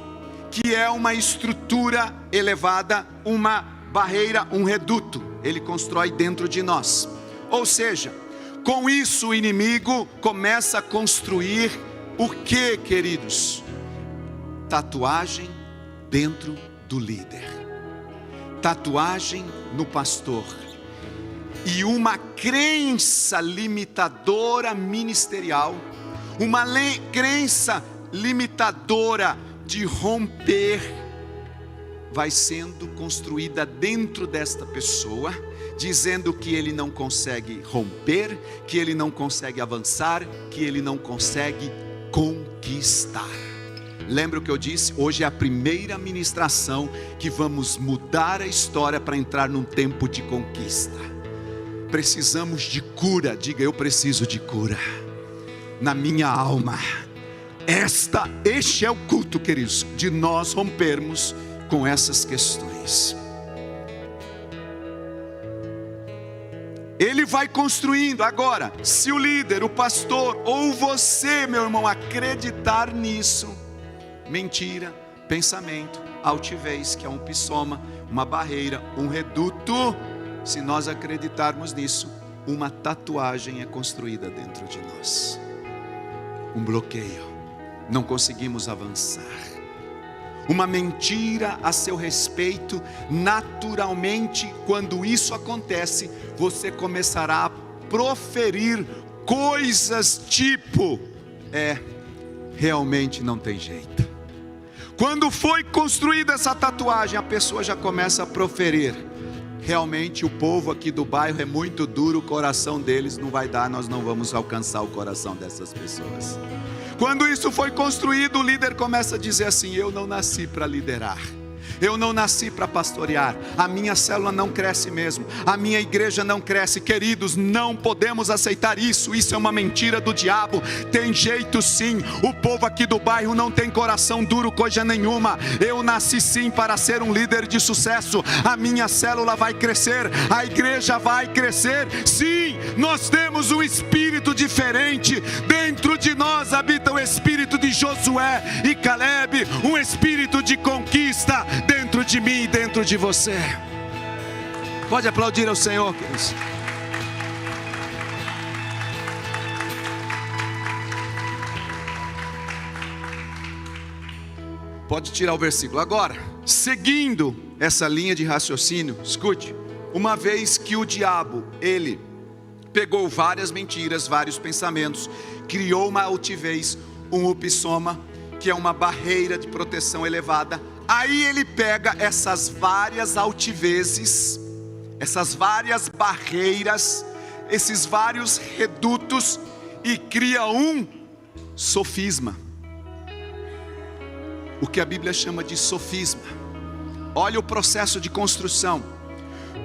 que é uma estrutura elevada, uma barreira, um reduto. Ele constrói dentro de nós. Ou seja, com isso o inimigo começa a construir o que, queridos? Tatuagem dentro do líder, tatuagem no pastor, e uma crença limitadora ministerial, uma crença limitadora de romper, vai sendo construída dentro desta pessoa, dizendo que ele não consegue romper, que ele não consegue avançar, que ele não consegue conquistar. Lembra o que eu disse? Hoje é a primeira ministração que vamos mudar a história para entrar num tempo de conquista. Precisamos de cura. Diga: eu preciso de cura na minha alma. Este é o culto, queridos, de nós rompermos com essas questões. Ele vai construindo. Agora, se o líder, o pastor ou você, meu irmão, acreditar nisso, mentira, pensamento, altivez, que é um psoma, uma barreira, um reduto, se nós acreditarmos nisso, uma tatuagem é construída dentro de nós, um bloqueio, não conseguimos avançar. Uma mentira a seu respeito, naturalmente, quando isso acontece, você começará a proferir coisas tipo: realmente não tem jeito. Quando foi construída essa tatuagem, a pessoa já começa a proferir: realmente o povo aqui do bairro é muito duro, o coração deles não vai dar, nós não vamos alcançar o coração dessas pessoas. Quando isso foi construído, o líder começa a dizer assim: eu não nasci para liderar. Eu não nasci para pastorear, a minha célula não cresce mesmo, a minha igreja não cresce. Queridos, não podemos aceitar isso, isso é uma mentira do diabo. Tem jeito sim, o povo aqui do bairro não tem coração duro, coisa nenhuma. Eu nasci sim para ser um líder de sucesso, a minha célula vai crescer, a igreja vai crescer. Sim, nós temos um espírito diferente, dentro de nós habita o espírito de Josué e Caleb, um espírito de conquista dentro de mim e dentro de você. Pode aplaudir ao Senhor, queridos. Pode tirar o versículo. Agora, seguindo essa linha de raciocínio, escute. Uma vez que o diabo, ele pegou várias mentiras, vários pensamentos, criou uma altivez, um upsoma, que é uma barreira de proteção elevada. Aí ele pega essas várias altivezes, essas várias barreiras, esses vários redutos e cria um sofisma. O que a Bíblia chama de sofisma. Olha o processo de construção.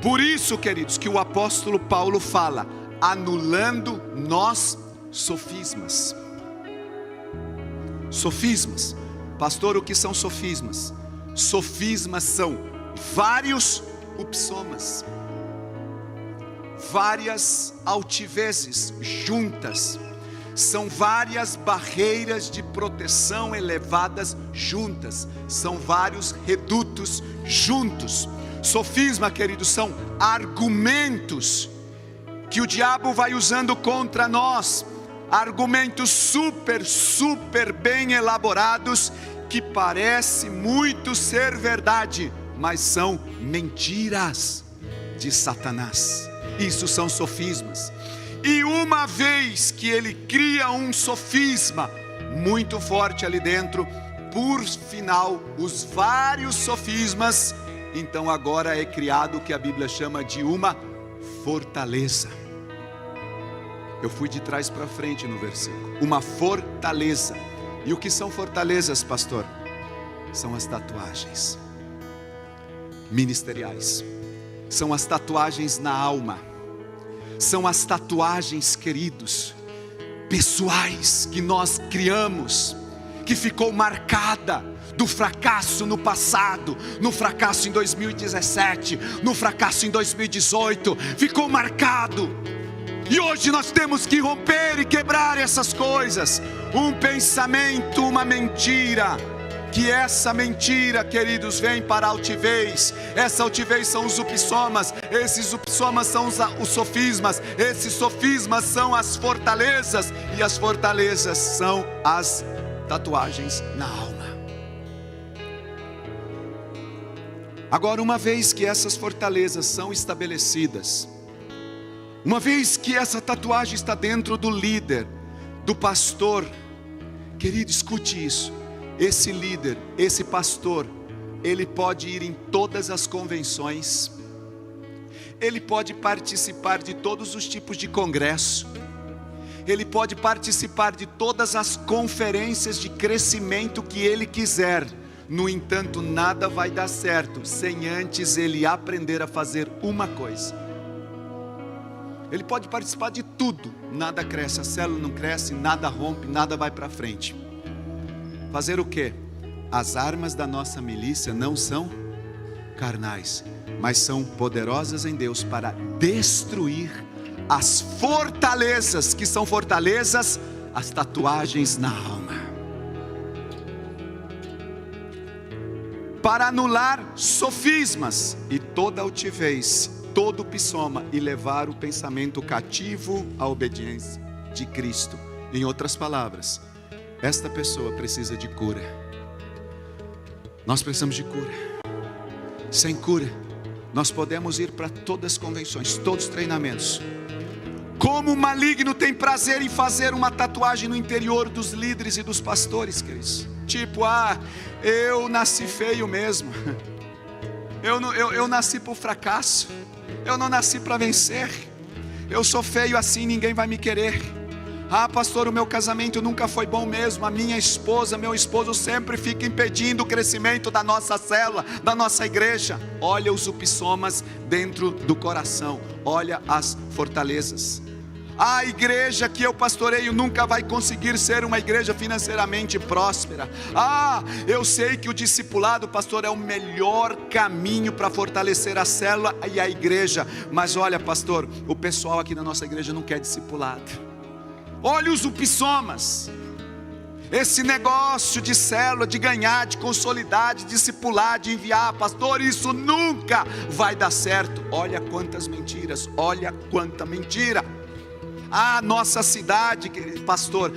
Por isso, queridos, que o apóstolo Paulo fala, anulando nós sofismas. Sofismas. Pastor, o que são sofismas? Sofismas são vários upsomas, várias altivezes juntas, são várias barreiras de proteção elevadas juntas, são vários redutos juntos. Sofisma, queridos, são argumentos que o diabo vai usando contra nós, argumentos super bem elaborados, que parece muito ser verdade, mas são mentiras de Satanás. Isso são sofismas. E uma vez que ele cria um sofisma muito forte ali dentro, por final, os vários sofismas, então agora é criado o que a Bíblia chama de uma fortaleza. Eu fui de trás para frente no versículo. Uma fortaleza. E o que são fortalezas, pastor? São as tatuagens ministeriais. São as tatuagens na alma. São as tatuagens, queridos, pessoais que nós criamos, que ficou marcada do fracasso no passado, no fracasso em 2017, no fracasso em 2018, ficou marcado. E hoje nós temos que romper e quebrar essas coisas. Um pensamento, uma mentira, que essa mentira, queridos, vem para a altivez. Essa altivez são os upsomas, esses upsomas são os sofismas, esses sofismas são as fortalezas, e as fortalezas são as tatuagens na alma. Agora, uma vez que essas fortalezas são estabelecidas, uma vez que essa tatuagem está dentro do líder, do pastor, querido, escute isso. Esse líder, esse pastor, ele pode ir em todas as convenções, ele pode participar de todos os tipos de congresso, ele pode participar de todas as conferências de crescimento que ele quiser. No entanto, nada vai dar certo sem antes ele aprender a fazer uma coisa. Ele pode participar de tudo, nada cresce, a célula não cresce, nada rompe, nada vai para frente. Fazer o quê? As armas da nossa milícia não são carnais, mas são poderosas em Deus para destruir as fortalezas, que são fortalezas, as tatuagens na alma. Para anular sofismas e toda altivez, todo psoma, e levar o pensamento cativo à obediência de Cristo. Em outras palavras, esta pessoa precisa de cura. Nós precisamos de cura. Sem cura, nós podemos ir para todas as convenções, todos os treinamentos. Como o maligno tem prazer em fazer uma tatuagem no interior dos líderes e dos pastores, queridos. Tipo, eu nasci feio mesmo. Eu nasci por fracasso. Eu não nasci para vencer. Eu sou feio assim, ninguém vai me querer. Ah, pastor, o meu casamento nunca foi bom mesmo. A minha esposa, meu esposo sempre fica impedindo o crescimento da nossa célula, da nossa igreja. Olha os upsomas dentro do coração. Olha as fortalezas. A igreja que eu pastoreio nunca vai conseguir ser uma igreja financeiramente próspera. Ah, eu sei que o discipulado, pastor, é o melhor caminho para fortalecer a célula e a igreja. Mas olha, pastor, o pessoal aqui na nossa igreja não quer discipulado. Olha os upsomas. Esse negócio de célula, de ganhar, de consolidar, de discipular, de enviar, pastor, isso nunca vai dar certo. Olha quantas mentiras, olha quanta mentira. A nossa cidade, pastor,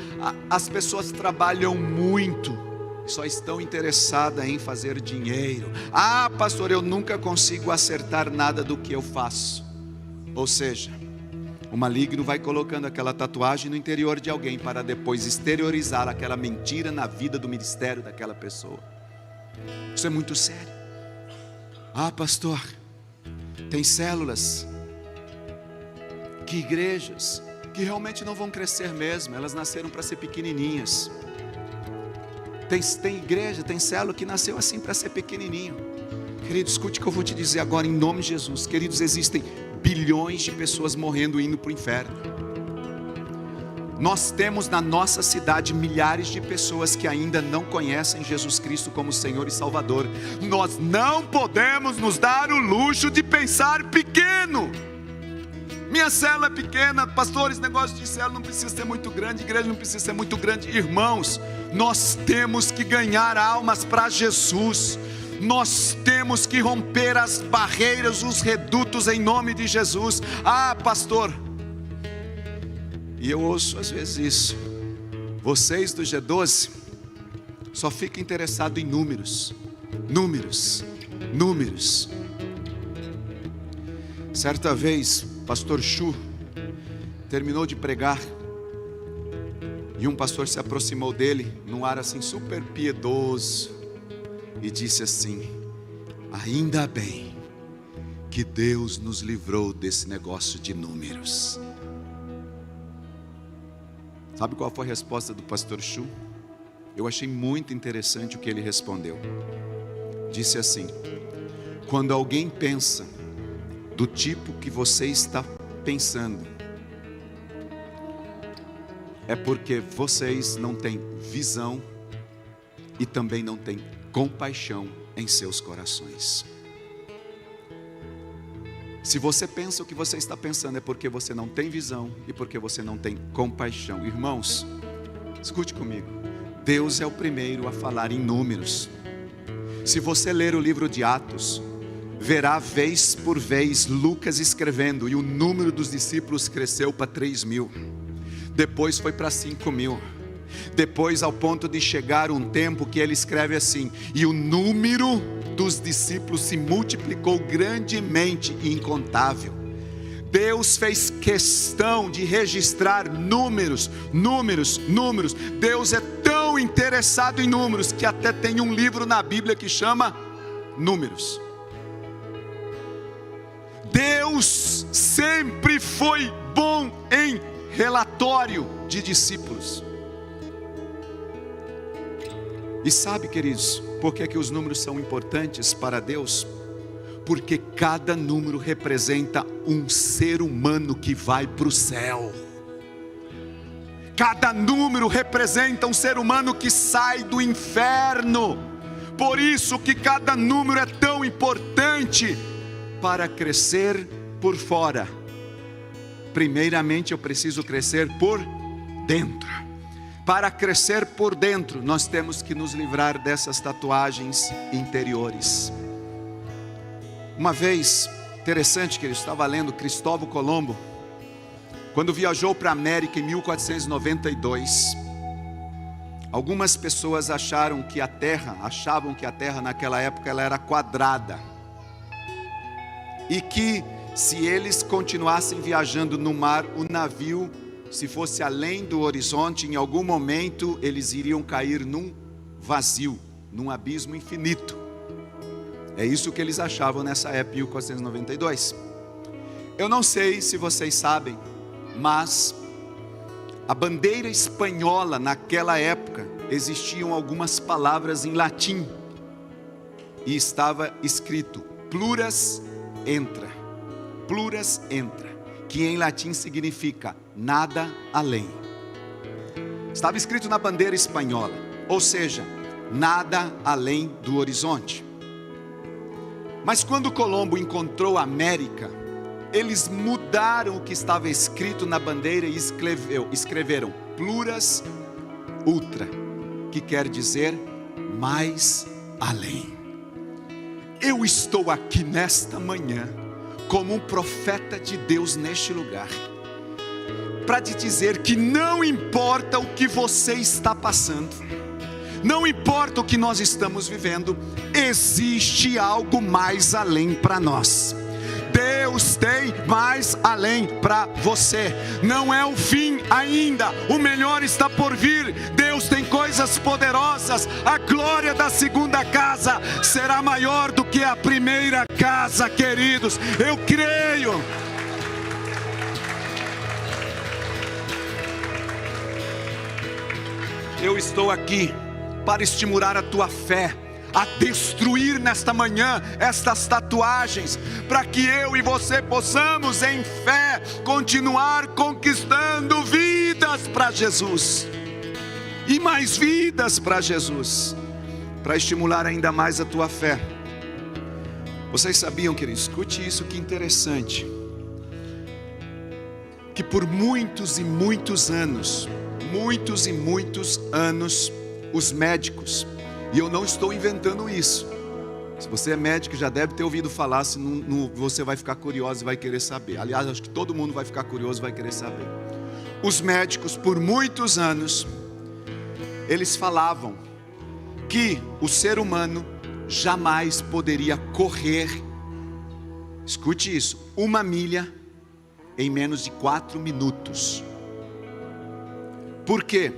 as pessoas trabalham muito, só estão interessadas em fazer dinheiro. Ah, pastor, eu nunca consigo acertar nada do que eu faço. Ou seja, o maligno vai colocando aquela tatuagem no interior de alguém para depois exteriorizar aquela mentira na vida do ministério daquela pessoa. Isso é muito sério. Ah, pastor, tem células, que igrejas que realmente não vão crescer mesmo, elas nasceram para ser pequenininhas. Tem igreja, tem célula que nasceu assim para ser pequenininho. Querido, escute o que eu vou te dizer agora em nome de Jesus. Queridos, existem bilhões de pessoas morrendo e indo para o inferno. Nós temos na nossa cidade milhares de pessoas que ainda não conhecem Jesus Cristo como Senhor e Salvador. Nós não podemos nos dar o luxo de pensar pequeno. Minha célula é pequena, pastores, negócio de célula não precisa ser muito grande, igreja não precisa ser muito grande. Irmãos, nós temos que ganhar almas para Jesus. Nós temos que romper as barreiras, os redutos em nome de Jesus. Ah, pastor, e eu ouço às vezes isso, vocês do G12 só ficam interessados em números. Certa vez, pastor Chu terminou de pregar e um pastor se aproximou dele num ar assim super piedoso e disse assim: ainda bem que Deus nos livrou desse negócio de números. Sabe qual foi a resposta do pastor Chu? Eu achei muito interessante o que ele respondeu. Disse assim: quando alguém pensa do tipo que você está pensando, é porque vocês não têm visão e também não têm compaixão em seus corações. Se você pensa o que você está pensando, é porque você não tem visão e porque você não tem compaixão. Irmãos, escute comigo. Deus é o primeiro a falar em números. Se você ler o livro de Atos, verá vez por vez Lucas escrevendo, e o número dos discípulos cresceu para 3.000, depois foi para 5.000, depois ao ponto de chegar um tempo que ele escreve assim: e o número dos discípulos se multiplicou grandemente e incontável. Deus fez questão de registrar números. Deus é tão interessado em números que até tem um livro na Bíblia que chama Números. Deus sempre foi bom em relatório de discípulos. E sabe, queridos, por que os números são importantes para Deus? Porque cada número representa um ser humano que vai para o céu. Cada número representa um ser humano que sai do inferno. Por isso que cada número é tão importante. Para crescer por fora, primeiramente eu preciso crescer por dentro. Para crescer por dentro, nós temos que nos livrar dessas tatuagens interiores. Uma vez, interessante que eu estava lendo Cristóvão Colombo, quando viajou para a América em 1492, algumas pessoas achavam que a terra naquela época ela era quadrada. E que se eles continuassem viajando no mar, o navio, se fosse além do horizonte, em algum momento eles iriam cair num vazio, num abismo infinito. É isso que eles achavam nessa época, 1492. Eu não sei se vocês sabem, mas a bandeira espanhola naquela época, existiam algumas palavras em latim. E estava escrito pluras entra, que em latim significa nada além. Estava escrito na bandeira espanhola, ou seja, nada além do horizonte. Mas quando Colombo encontrou a América, eles mudaram o que estava escrito na bandeira e escreveram pluras ultra, que quer dizer mais além. Eu estou aqui nesta manhã como um profeta de Deus neste lugar, para te dizer que não importa o que você está passando, não importa o que nós estamos vivendo, existe algo mais além para nós. Deus tem mais além para você. Não é o fim ainda, o melhor está por vir. Deus tem coisas poderosas. A glória da segunda casa será maior do que a primeira casa, queridos. Eu creio. Eu estou aqui para estimular a tua fé, a destruir nesta manhã estas tatuagens, para que eu e você possamos em fé continuar conquistando vidas para Jesus, e mais vidas para Jesus, para estimular ainda mais a tua fé. Vocês sabiam, queridos, escute isso, que interessante, que por muitos e muitos anos, os médicos, e eu não estou inventando isso, se você é médico já deve ter ouvido falar, se não, você vai ficar curioso e vai querer saber. Aliás, acho que todo mundo vai ficar curioso e vai querer saber. Os médicos por muitos anos, eles falavam que o ser humano jamais poderia correr, escute isso, 1 milha em menos de 4 minutos. Por quê?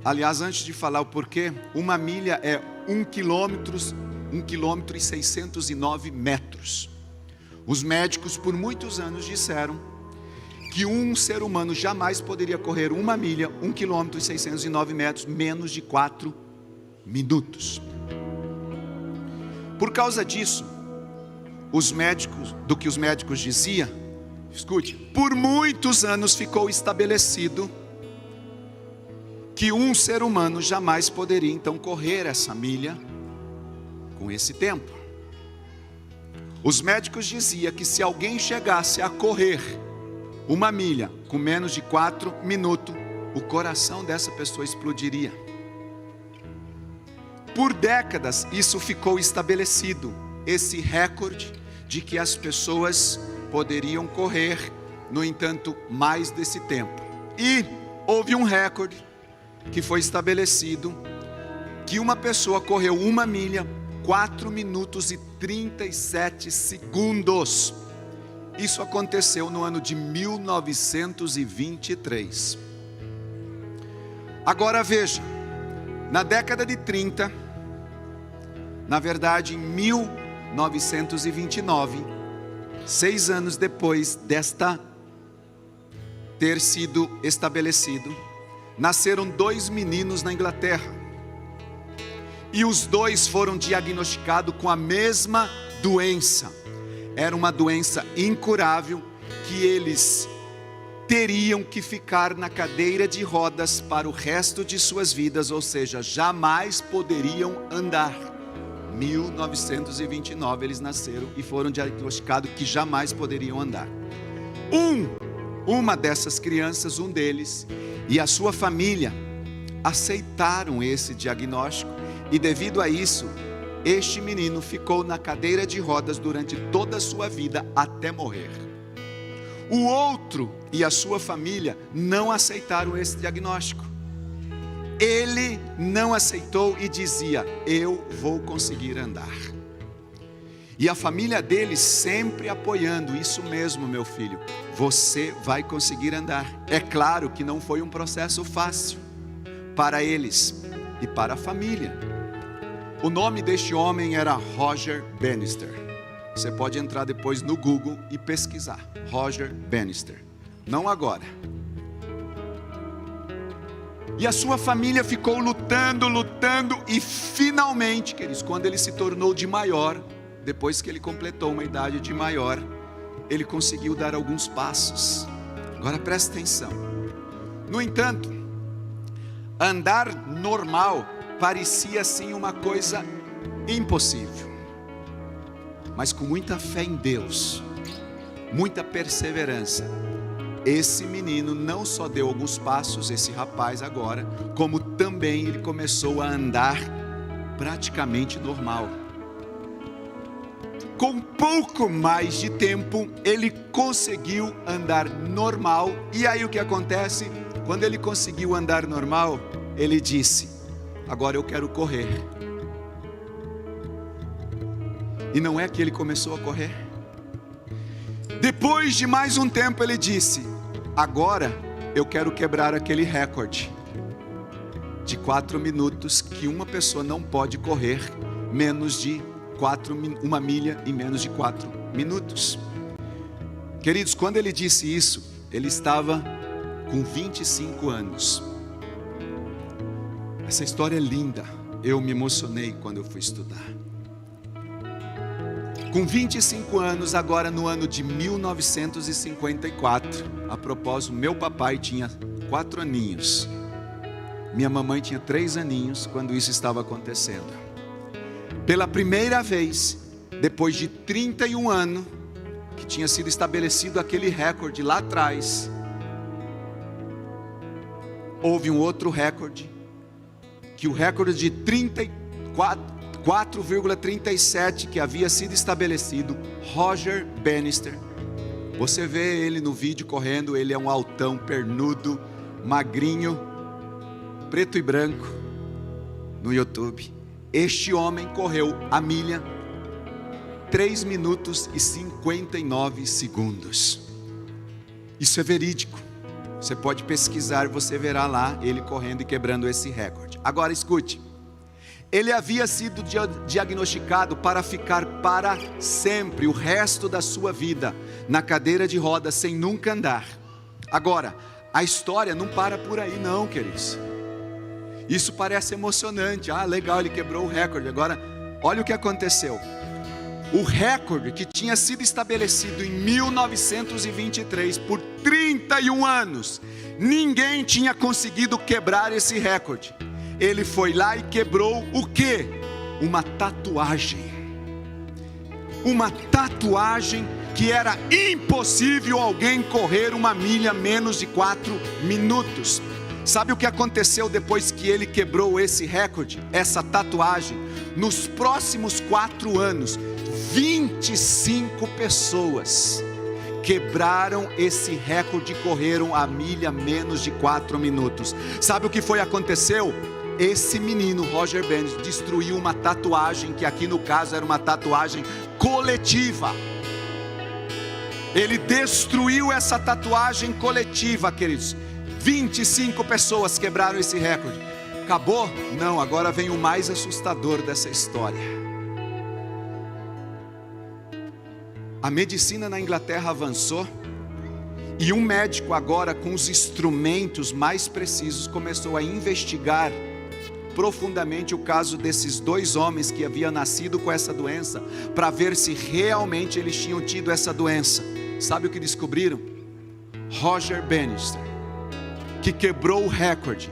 Aliás, antes de falar o porquê, 1 milha é 1 quilômetro e 609 metros. Os médicos por muitos anos disseram que um ser humano jamais poderia correr 1 milha, 1 quilômetro e 609 metros, menos de 4 minutos. Por causa disso, do que os médicos diziam, escute, por muitos anos ficou estabelecido que um ser humano jamais poderia então correr essa milha com esse tempo. Os médicos diziam que se alguém chegasse a correr 1 milha com menos de 4 minutos, o coração dessa pessoa explodiria. Por décadas isso ficou estabelecido, esse recorde de que as pessoas poderiam correr, no entanto, mais desse tempo. E houve um recorde que foi estabelecido, que uma pessoa correu 1 milha, 4 minutos e 37 segundos. Isso aconteceu no ano de 1923. Agora veja, na década de 30, na verdade em 1929, 6 anos depois desta ter sido estabelecido, nasceram 2 meninos na Inglaterra, e os 2 foram diagnosticados com a mesma doença. Era uma doença incurável, que eles teriam que ficar na cadeira de rodas para o resto de suas vidas, ou seja, jamais poderiam andar. 1929 eles nasceram e foram diagnosticados que jamais poderiam andar. Uma dessas crianças, um deles e a sua família aceitaram esse diagnóstico, e devido a isso, este menino ficou na cadeira de rodas durante toda a sua vida até morrer. O outro e a sua família não aceitaram esse diagnóstico. Ele não aceitou e dizia: eu vou conseguir andar. E a família dele sempre apoiando: isso mesmo, meu filho, você vai conseguir andar. É claro que não foi um processo fácil para eles e para a família. O nome deste homem era Roger Bannister. Você pode entrar depois no Google e pesquisar Roger Bannister. Não agora. E a sua família ficou lutando, e finalmente, queridos, quando ele se tornou de maior, depois que ele completou uma idade de maior, ele conseguiu dar alguns passos. Agora presta atenção. No entanto, andar normal parecia assim uma coisa impossível. Mas com muita fé em Deus, muita perseverança, esse menino não só deu alguns passos, esse rapaz agora, como também ele começou a andar praticamente normal. Com pouco mais de tempo, ele conseguiu andar normal. E aí o que acontece? Quando ele conseguiu andar normal, ele disse: agora eu quero correr. E não é que ele começou a correr. Depois de mais um tempo ele disse: agora eu quero quebrar aquele recorde de 4 minutos que uma pessoa não pode correr menos de 1 milha em menos de 4 minutos. Queridos, quando ele disse isso, ele estava com 25 anos. Essa história é linda. Eu me emocionei quando eu fui estudar. Com 25 anos, agora no ano de 1954, a propósito, meu papai tinha 4 aninhos, minha mamãe tinha 3 aninhos quando isso estava acontecendo. Pela primeira vez, depois de 31 anos, que tinha sido estabelecido aquele recorde lá atrás, houve um outro recorde, que o recorde de 4,37 que havia sido estabelecido, Roger Bannister. Você vê ele no vídeo correndo, ele é um altão, pernudo, magrinho, preto e branco, no YouTube. Este homem correu a milha 3 minutos e 59 segundos. Isso é verídico. Você pode pesquisar, você verá lá ele correndo e quebrando esse recorde. Agora escute. Ele havia sido diagnosticado para ficar para sempre, o resto da sua vida, na cadeira de rodas, sem nunca andar. Agora, a história não para por aí não, queridos. Isso parece emocionante. Ah, legal, ele quebrou o recorde. Agora, olha o que aconteceu. O recorde que tinha sido estabelecido em 1923, por 31 anos, ninguém tinha conseguido quebrar esse recorde. Ele foi lá e quebrou o quê? Uma tatuagem. Uma tatuagem que era impossível alguém correr 1 milha menos de 4 minutos. Sabe o que aconteceu depois que ele quebrou esse recorde? Essa tatuagem, nos próximos 4 anos, 25 pessoas quebraram esse recorde e correram 1 milha menos de 4 minutos. Sabe o que foi aconteceu? Esse menino, Roger Bannister, destruiu uma tatuagem, que aqui no caso era uma tatuagem coletiva. Ele destruiu essa tatuagem coletiva, queridos. 25 pessoas quebraram esse recorde. Acabou? Não, agora vem o mais assustador dessa história. A medicina na Inglaterra avançou, e um médico agora, com os instrumentos mais precisos, começou a investigar profundamente o caso desses 2 homens que haviam nascido com essa doença, para ver se realmente eles tinham tido essa doença. Sabe o que descobriram? Roger Bannister, que quebrou o recorde,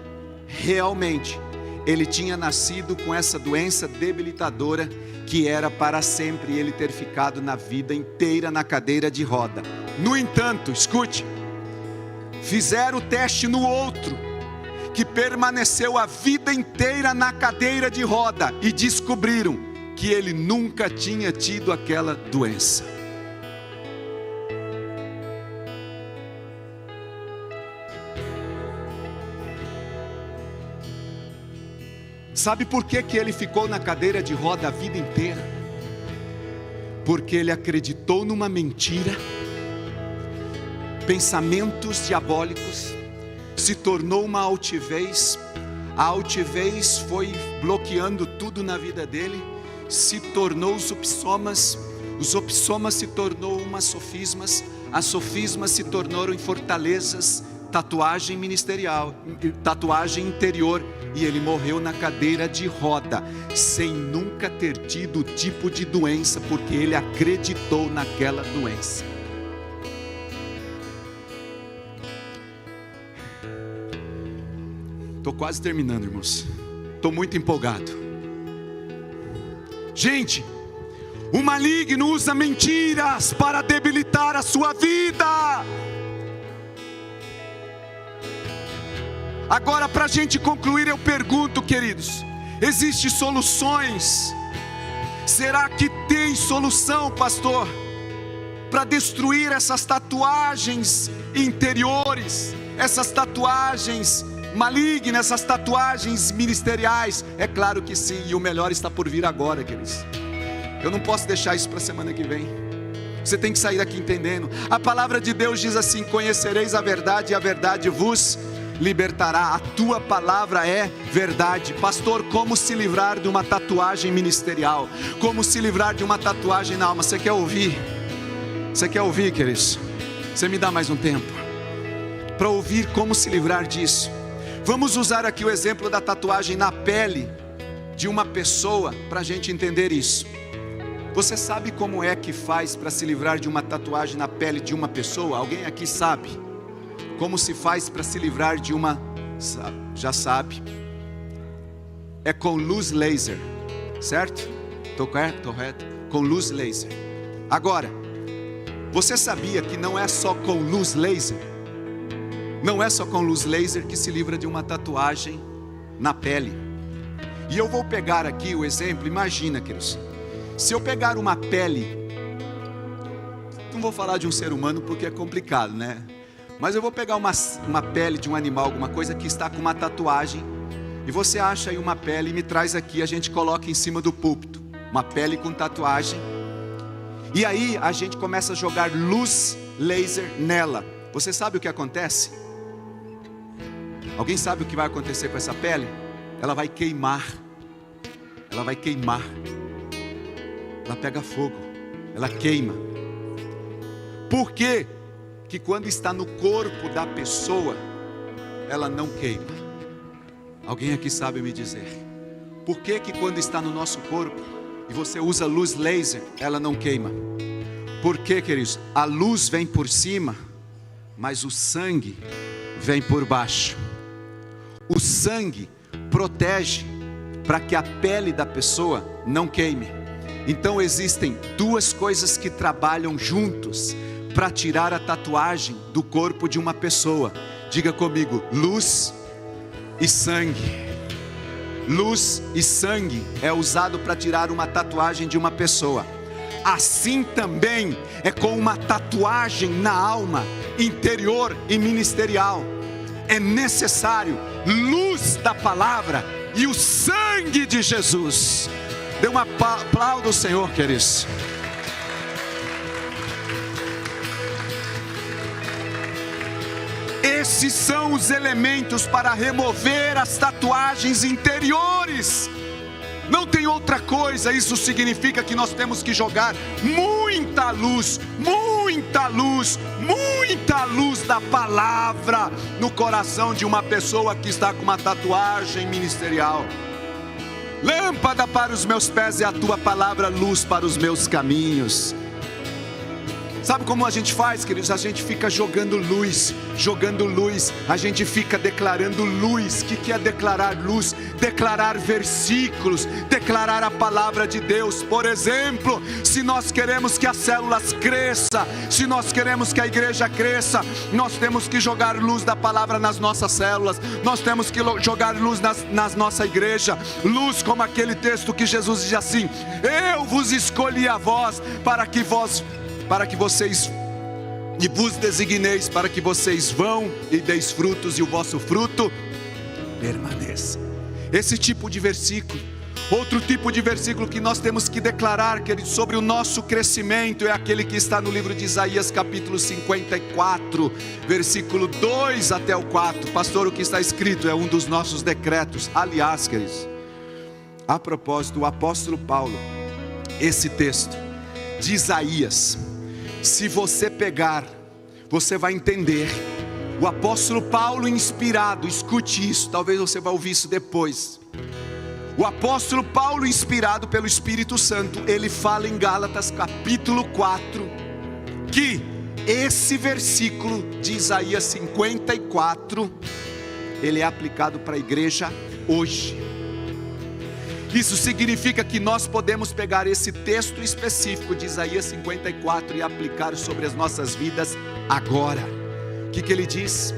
realmente ele tinha nascido com essa doença debilitadora, que era para sempre ele ter ficado na vida inteira na cadeira de roda. No entanto, escute, fizeram o teste no outro, que permaneceu a vida inteira na cadeira de roda, e descobriram que ele nunca tinha tido aquela doença. Sabe por que ele ficou na cadeira de roda a vida inteira? Porque ele acreditou numa mentira, pensamentos diabólicos, se tornou uma altivez. A altivez foi bloqueando tudo na vida dele, se tornou os opsomas se tornou umas sofismas, as sofismas se tornaram em fortalezas, tatuagem ministerial, tatuagem interior, e ele morreu na cadeira de roda, sem nunca ter tido o tipo de doença, porque ele acreditou naquela doença. Estou quase terminando, irmãos. Estou muito empolgado. Gente, o maligno usa mentiras para debilitar a sua vida. Agora, para a gente concluir, eu pergunto, queridos: existem soluções? Será que tem solução, pastor, para destruir essas tatuagens interiores, essas tatuagens malignas, essas tatuagens ministeriais? É claro que sim, e o melhor está por vir agora, queridos. Eu não posso deixar isso para a semana que vem. Você tem que sair daqui entendendo. A palavra de Deus diz assim: conhecereis a verdade e a verdade vos libertará. A tua palavra é verdade. Pastor, como se livrar de uma tatuagem ministerial? Como se livrar de uma tatuagem na alma? Você quer ouvir? Você quer ouvir, queridos? Você me dá mais um tempo para ouvir como se livrar disso. Vamos usar aqui o exemplo da tatuagem na pele de uma pessoa, para a gente entender isso. Você sabe como é que faz para se livrar de uma tatuagem na pele de uma pessoa? Alguém aqui sabe como se faz para se livrar de uma? Já sabe. É com luz laser, certo? Estou correto? Com luz laser. Agora, você sabia que não é só com luz laser? Não é só com luz laser que se livra de uma tatuagem na pele. E eu vou pegar aqui o exemplo. Imagina, queridos, se eu pegar uma pele, não vou falar de um ser humano porque é complicado, né? Mas eu vou pegar uma pele de um animal, alguma coisa que está com uma tatuagem, e você acha aí uma pele e me traz aqui, a gente coloca em cima do púlpito, uma pele com tatuagem, e aí a gente começa a jogar luz laser nela. Você sabe o que acontece? Alguém sabe o que vai acontecer com essa pele? Ela vai queimar. Ela vai queimar. Ela pega fogo. Ela queima. Por quê? Que quando está no corpo da pessoa, ela não queima. Alguém aqui sabe me dizer por que que quando está no nosso corpo e você usa luz laser, ela não queima? Por quê, queridos? A luz vem por cima, mas o sangue vem por baixo. O sangue protege para que a pele da pessoa não queime. Então existem duas coisas que trabalham juntos para tirar a tatuagem do corpo de uma pessoa. Diga comigo: luz e sangue. Luz e sangue é usado para tirar uma tatuagem de uma pessoa. Assim também é com uma tatuagem na alma, interior e ministerial. É necessário luz da palavra e o sangue de Jesus. Dê um aplauso ao Senhor, queridos. Esses são os elementos para remover as tatuagens interiores. Não tem outra coisa. Isso significa que nós temos que jogar muita luz, muita luz, muita luz da palavra no coração de uma pessoa que está com uma tatuagem ministerial. Lâmpada para os meus pés é a tua palavra, luz para os meus caminhos. Sabe como a gente faz, queridos? A gente fica jogando luz, a gente fica declarando luz. O que é declarar luz? Declarar versículos, declarar a palavra de Deus. Por exemplo, se nós queremos que as células cresçam, se nós queremos que a igreja cresça, nós temos que jogar luz da palavra nas nossas células, nós temos que jogar luz nas nossa igreja, luz como aquele texto que Jesus diz assim: eu vos escolhi a vós, para que vocês e vos designeis para que vocês vão e deis frutos e o vosso fruto permaneça. Esse tipo de versículo. Outro tipo de versículo que nós temos que declarar, querido, sobre o nosso crescimento, é aquele que está no livro de Isaías capítulo 54, versículo 2 até o 4. Pastor, o que está escrito é um dos nossos decretos. Aliás, queridos, a propósito, o apóstolo Paulo, esse texto de Isaías, se você pegar, você vai entender O apóstolo Paulo inspirado, escute isso, talvez você vá ouvir isso depois. O apóstolo Paulo inspirado pelo Espírito Santo, ele fala em Gálatas capítulo 4, que esse versículo de Isaías 54, ele é aplicado para a igreja hoje. Isso significa que nós podemos pegar esse texto específico de Isaías 54 e aplicar sobre as nossas vidas agora. O que ele diz?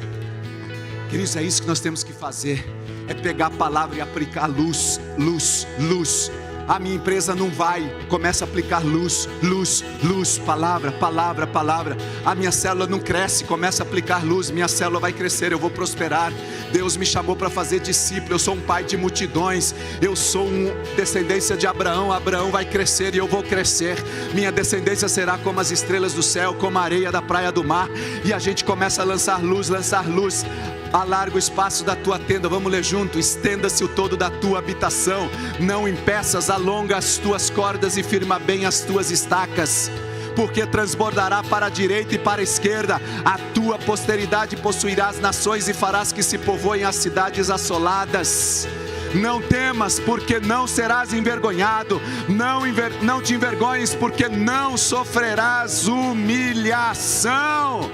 Queridos, é isso que nós temos que fazer, é pegar a palavra e aplicar luz, luz, luz. A minha empresa não vai, começa a aplicar luz, luz, luz, palavra, palavra, palavra. A minha célula não cresce, começa a aplicar luz, minha célula vai crescer, eu vou prosperar. Deus me chamou para fazer discípulo, eu sou um pai de multidões, eu sou descendência de Abraão, Abraão vai crescer e eu vou crescer. Minha descendência será como as estrelas do céu, como a areia da praia do mar. E a gente começa a lançar luz, lançar luz. Alarga o espaço da tua tenda, vamos ler junto. Estenda-se o todo da tua habitação, não impeças, alonga as tuas cordas e firma bem as tuas estacas, porque transbordará para a direita e para a esquerda, a tua posteridade possuirá as nações e farás que se povoem as cidades assoladas. Não temas, porque não serás envergonhado, não te envergonhes, porque não sofrerás humilhação.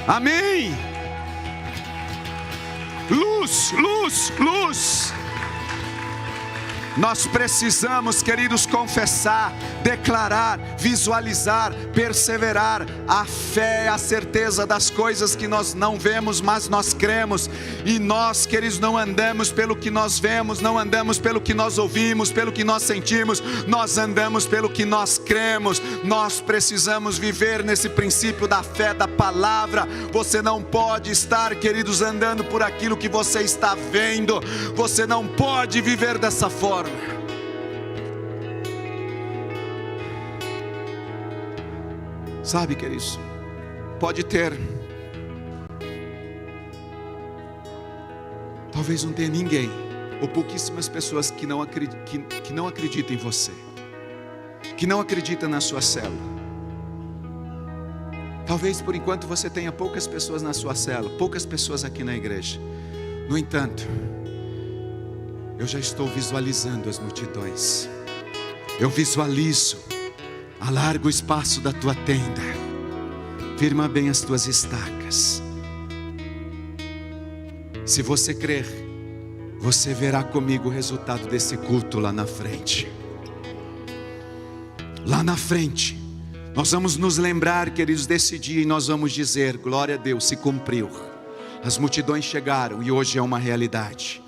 Amém. Luz, luz, luz. Nós precisamos, queridos, confessar, declarar, visualizar, perseverar. A fé é a certeza das coisas que nós não vemos, mas nós cremos. E nós, queridos, não andamos pelo que nós vemos, não andamos pelo que nós ouvimos, pelo que nós sentimos, nós andamos pelo que nós cremos. Nós precisamos viver nesse princípio da fé, da palavra. Você não pode estar, queridos, andando por aquilo que você está vendo. Você não pode viver dessa forma. Sabe, queridos, pode ter, talvez não tenha ninguém, ou pouquíssimas pessoas que não acreditam em você, que não acreditam na sua célula. Talvez por enquanto você tenha poucas pessoas na sua célula, poucas pessoas aqui na igreja. No entanto, eu já estou visualizando as multidões. Eu visualizo. Alarga o espaço da tua tenda, firma bem as tuas estacas. Se você crer, você verá comigo o resultado desse culto lá na frente. Lá na frente, nós vamos nos lembrar, queridos, desse dia, e nós vamos dizer: glória a Deus, se cumpriu. As multidões chegaram e hoje é uma realidade.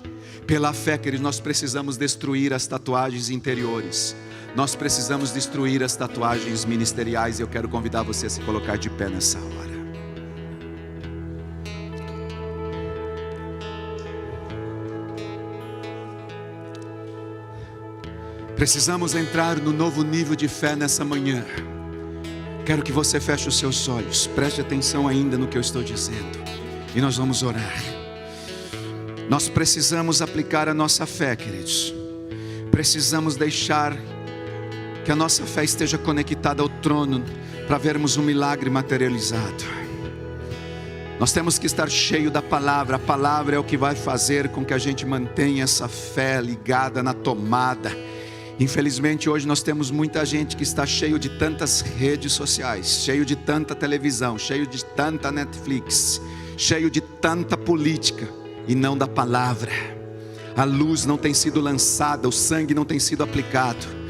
Pela fé, queridos, nós precisamos destruir as tatuagens interiores. Nós precisamos destruir as tatuagens ministeriais. Eu quero convidar você a se colocar de pé nessa hora. Precisamos entrar no novo nível de fé nessa manhã. Quero que você feche os seus olhos. Preste atenção ainda no que eu estou dizendo. E nós vamos orar. Nós precisamos aplicar a nossa fé, queridos. Precisamos deixar que a nossa fé esteja conectada ao trono, para vermos um milagre materializado. Nós temos que estar cheio da palavra. A palavra é o que vai fazer com que a gente mantenha essa fé ligada na tomada. Infelizmente hoje nós temos muita gente que está cheio de tantas redes sociais, cheio de tanta televisão, cheio de tanta Netflix, cheio de tanta política, e não da palavra. A luz não tem sido lançada, o sangue não tem sido aplicado.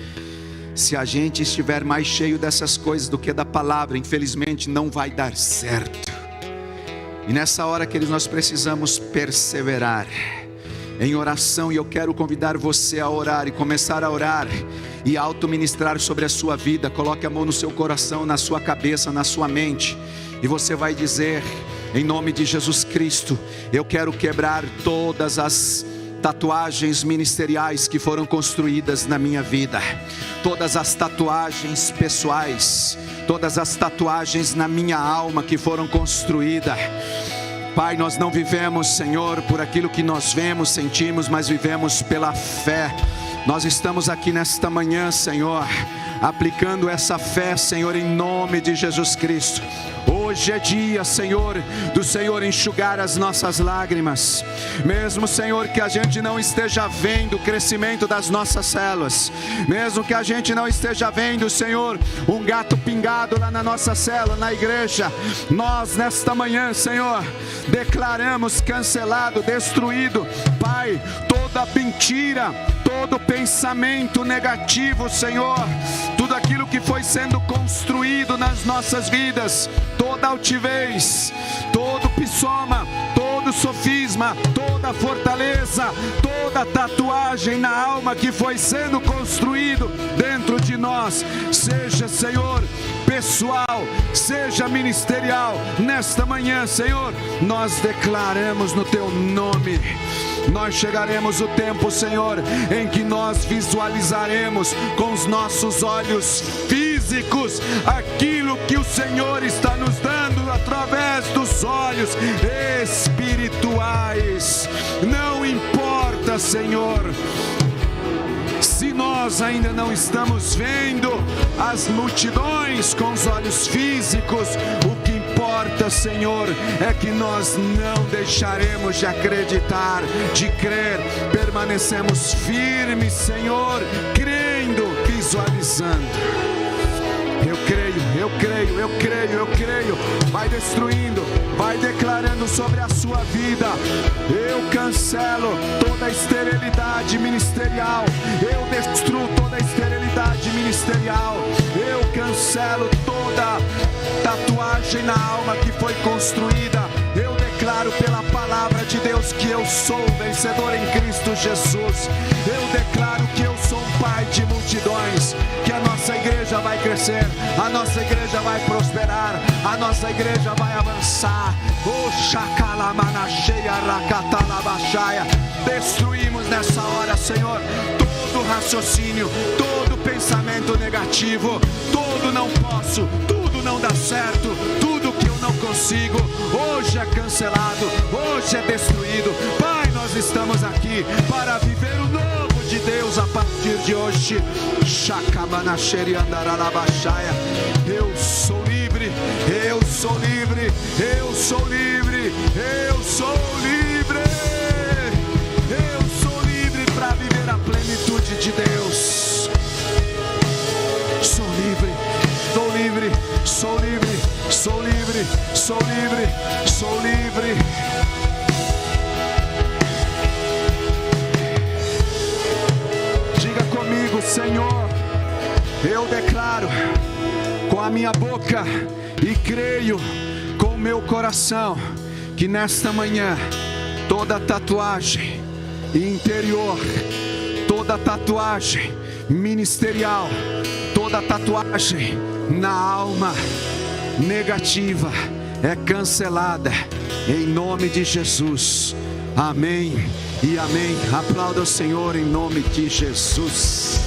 Se a gente estiver mais cheio dessas coisas do que da palavra, infelizmente não vai dar certo. E nessa hora, queridos, nós precisamos perseverar em oração. E eu quero convidar você a orar, e começar a orar e auto-ministrar sobre a sua vida. Coloque a mão no seu coração, na sua cabeça, na sua mente, e você vai dizer: em nome de Jesus Cristo, eu quero quebrar todas as tatuagens ministeriais que foram construídas na minha vida, todas as tatuagens pessoais, todas as tatuagens na minha alma que foram construídas. Pai, nós não vivemos, Senhor, por aquilo que nós vemos, sentimos, mas vivemos pela fé. Nós estamos aqui nesta manhã, Senhor, aplicando essa fé, Senhor, em nome de Jesus Cristo. Hoje é dia, Senhor, do Senhor enxugar as nossas lágrimas. Mesmo, Senhor, que a gente não esteja vendo o crescimento das nossas células, mesmo que a gente não esteja vendo, Senhor, um gato pingado lá na nossa célula, na igreja, nós nesta manhã, Senhor, declaramos cancelado, destruído, Pai, toda mentira, todo pensamento negativo, Senhor, tudo aquilo que foi sendo construído nas nossas vidas, toda altivez, todo psoma, todo sofisma, toda fortaleza, toda tatuagem na alma que foi sendo construído dentro de nós, seja, Senhor, pessoal, seja ministerial, nesta manhã, Senhor, nós declaramos no Teu nome. Nós chegaremos o tempo, Senhor, em que nós visualizaremos com os nossos olhos físicos aquilo que o Senhor está nos dando através dos olhos espirituais. Não importa, Senhor, se nós ainda não estamos vendo as multidões com os olhos físicos, o que importa, Senhor, é que nós não deixaremos de acreditar, de crer, permanecemos firmes, Senhor, crendo, visualizando. Eu creio, vai destruindo, vai declarando sobre a sua vida. Eu cancelo toda a esterilidade ministerial, eu destruo toda a esterilidade ministerial, eu cancelo toda tatuagem na alma que foi construída. Eu declaro pela palavra de Deus que eu sou vencedor em Cristo Jesus. Eu declaro que eu sou um pai de multidões, que a nossa igreja vai crescer, a nossa igreja vai prosperar, a nossa igreja vai avançar. Destruímos nessa hora, Senhor, todo raciocínio, todo pensamento negativo, todo não posso, tudo não dá certo, tudo que eu não consigo, hoje é cancelado, hoje é destruído. Pai, nós estamos aqui para viver o novo de Deus a partir de hoje. Eu sou livre, eu sou livre, eu sou livre, eu sou livre, eu sou livre para viver a plenitude de Deus. Sou livre, sou livre, sou livre, sou livre, sou livre, sou livre. Diga comigo, Senhor, eu declaro com a minha boca e creio com o meu coração que nesta manhã toda tatuagem interior, toda tatuagem ministerial, toda tatuagem na alma negativa é cancelada em nome de Jesus. Amém e amém. Aplauda o Senhor em nome de Jesus.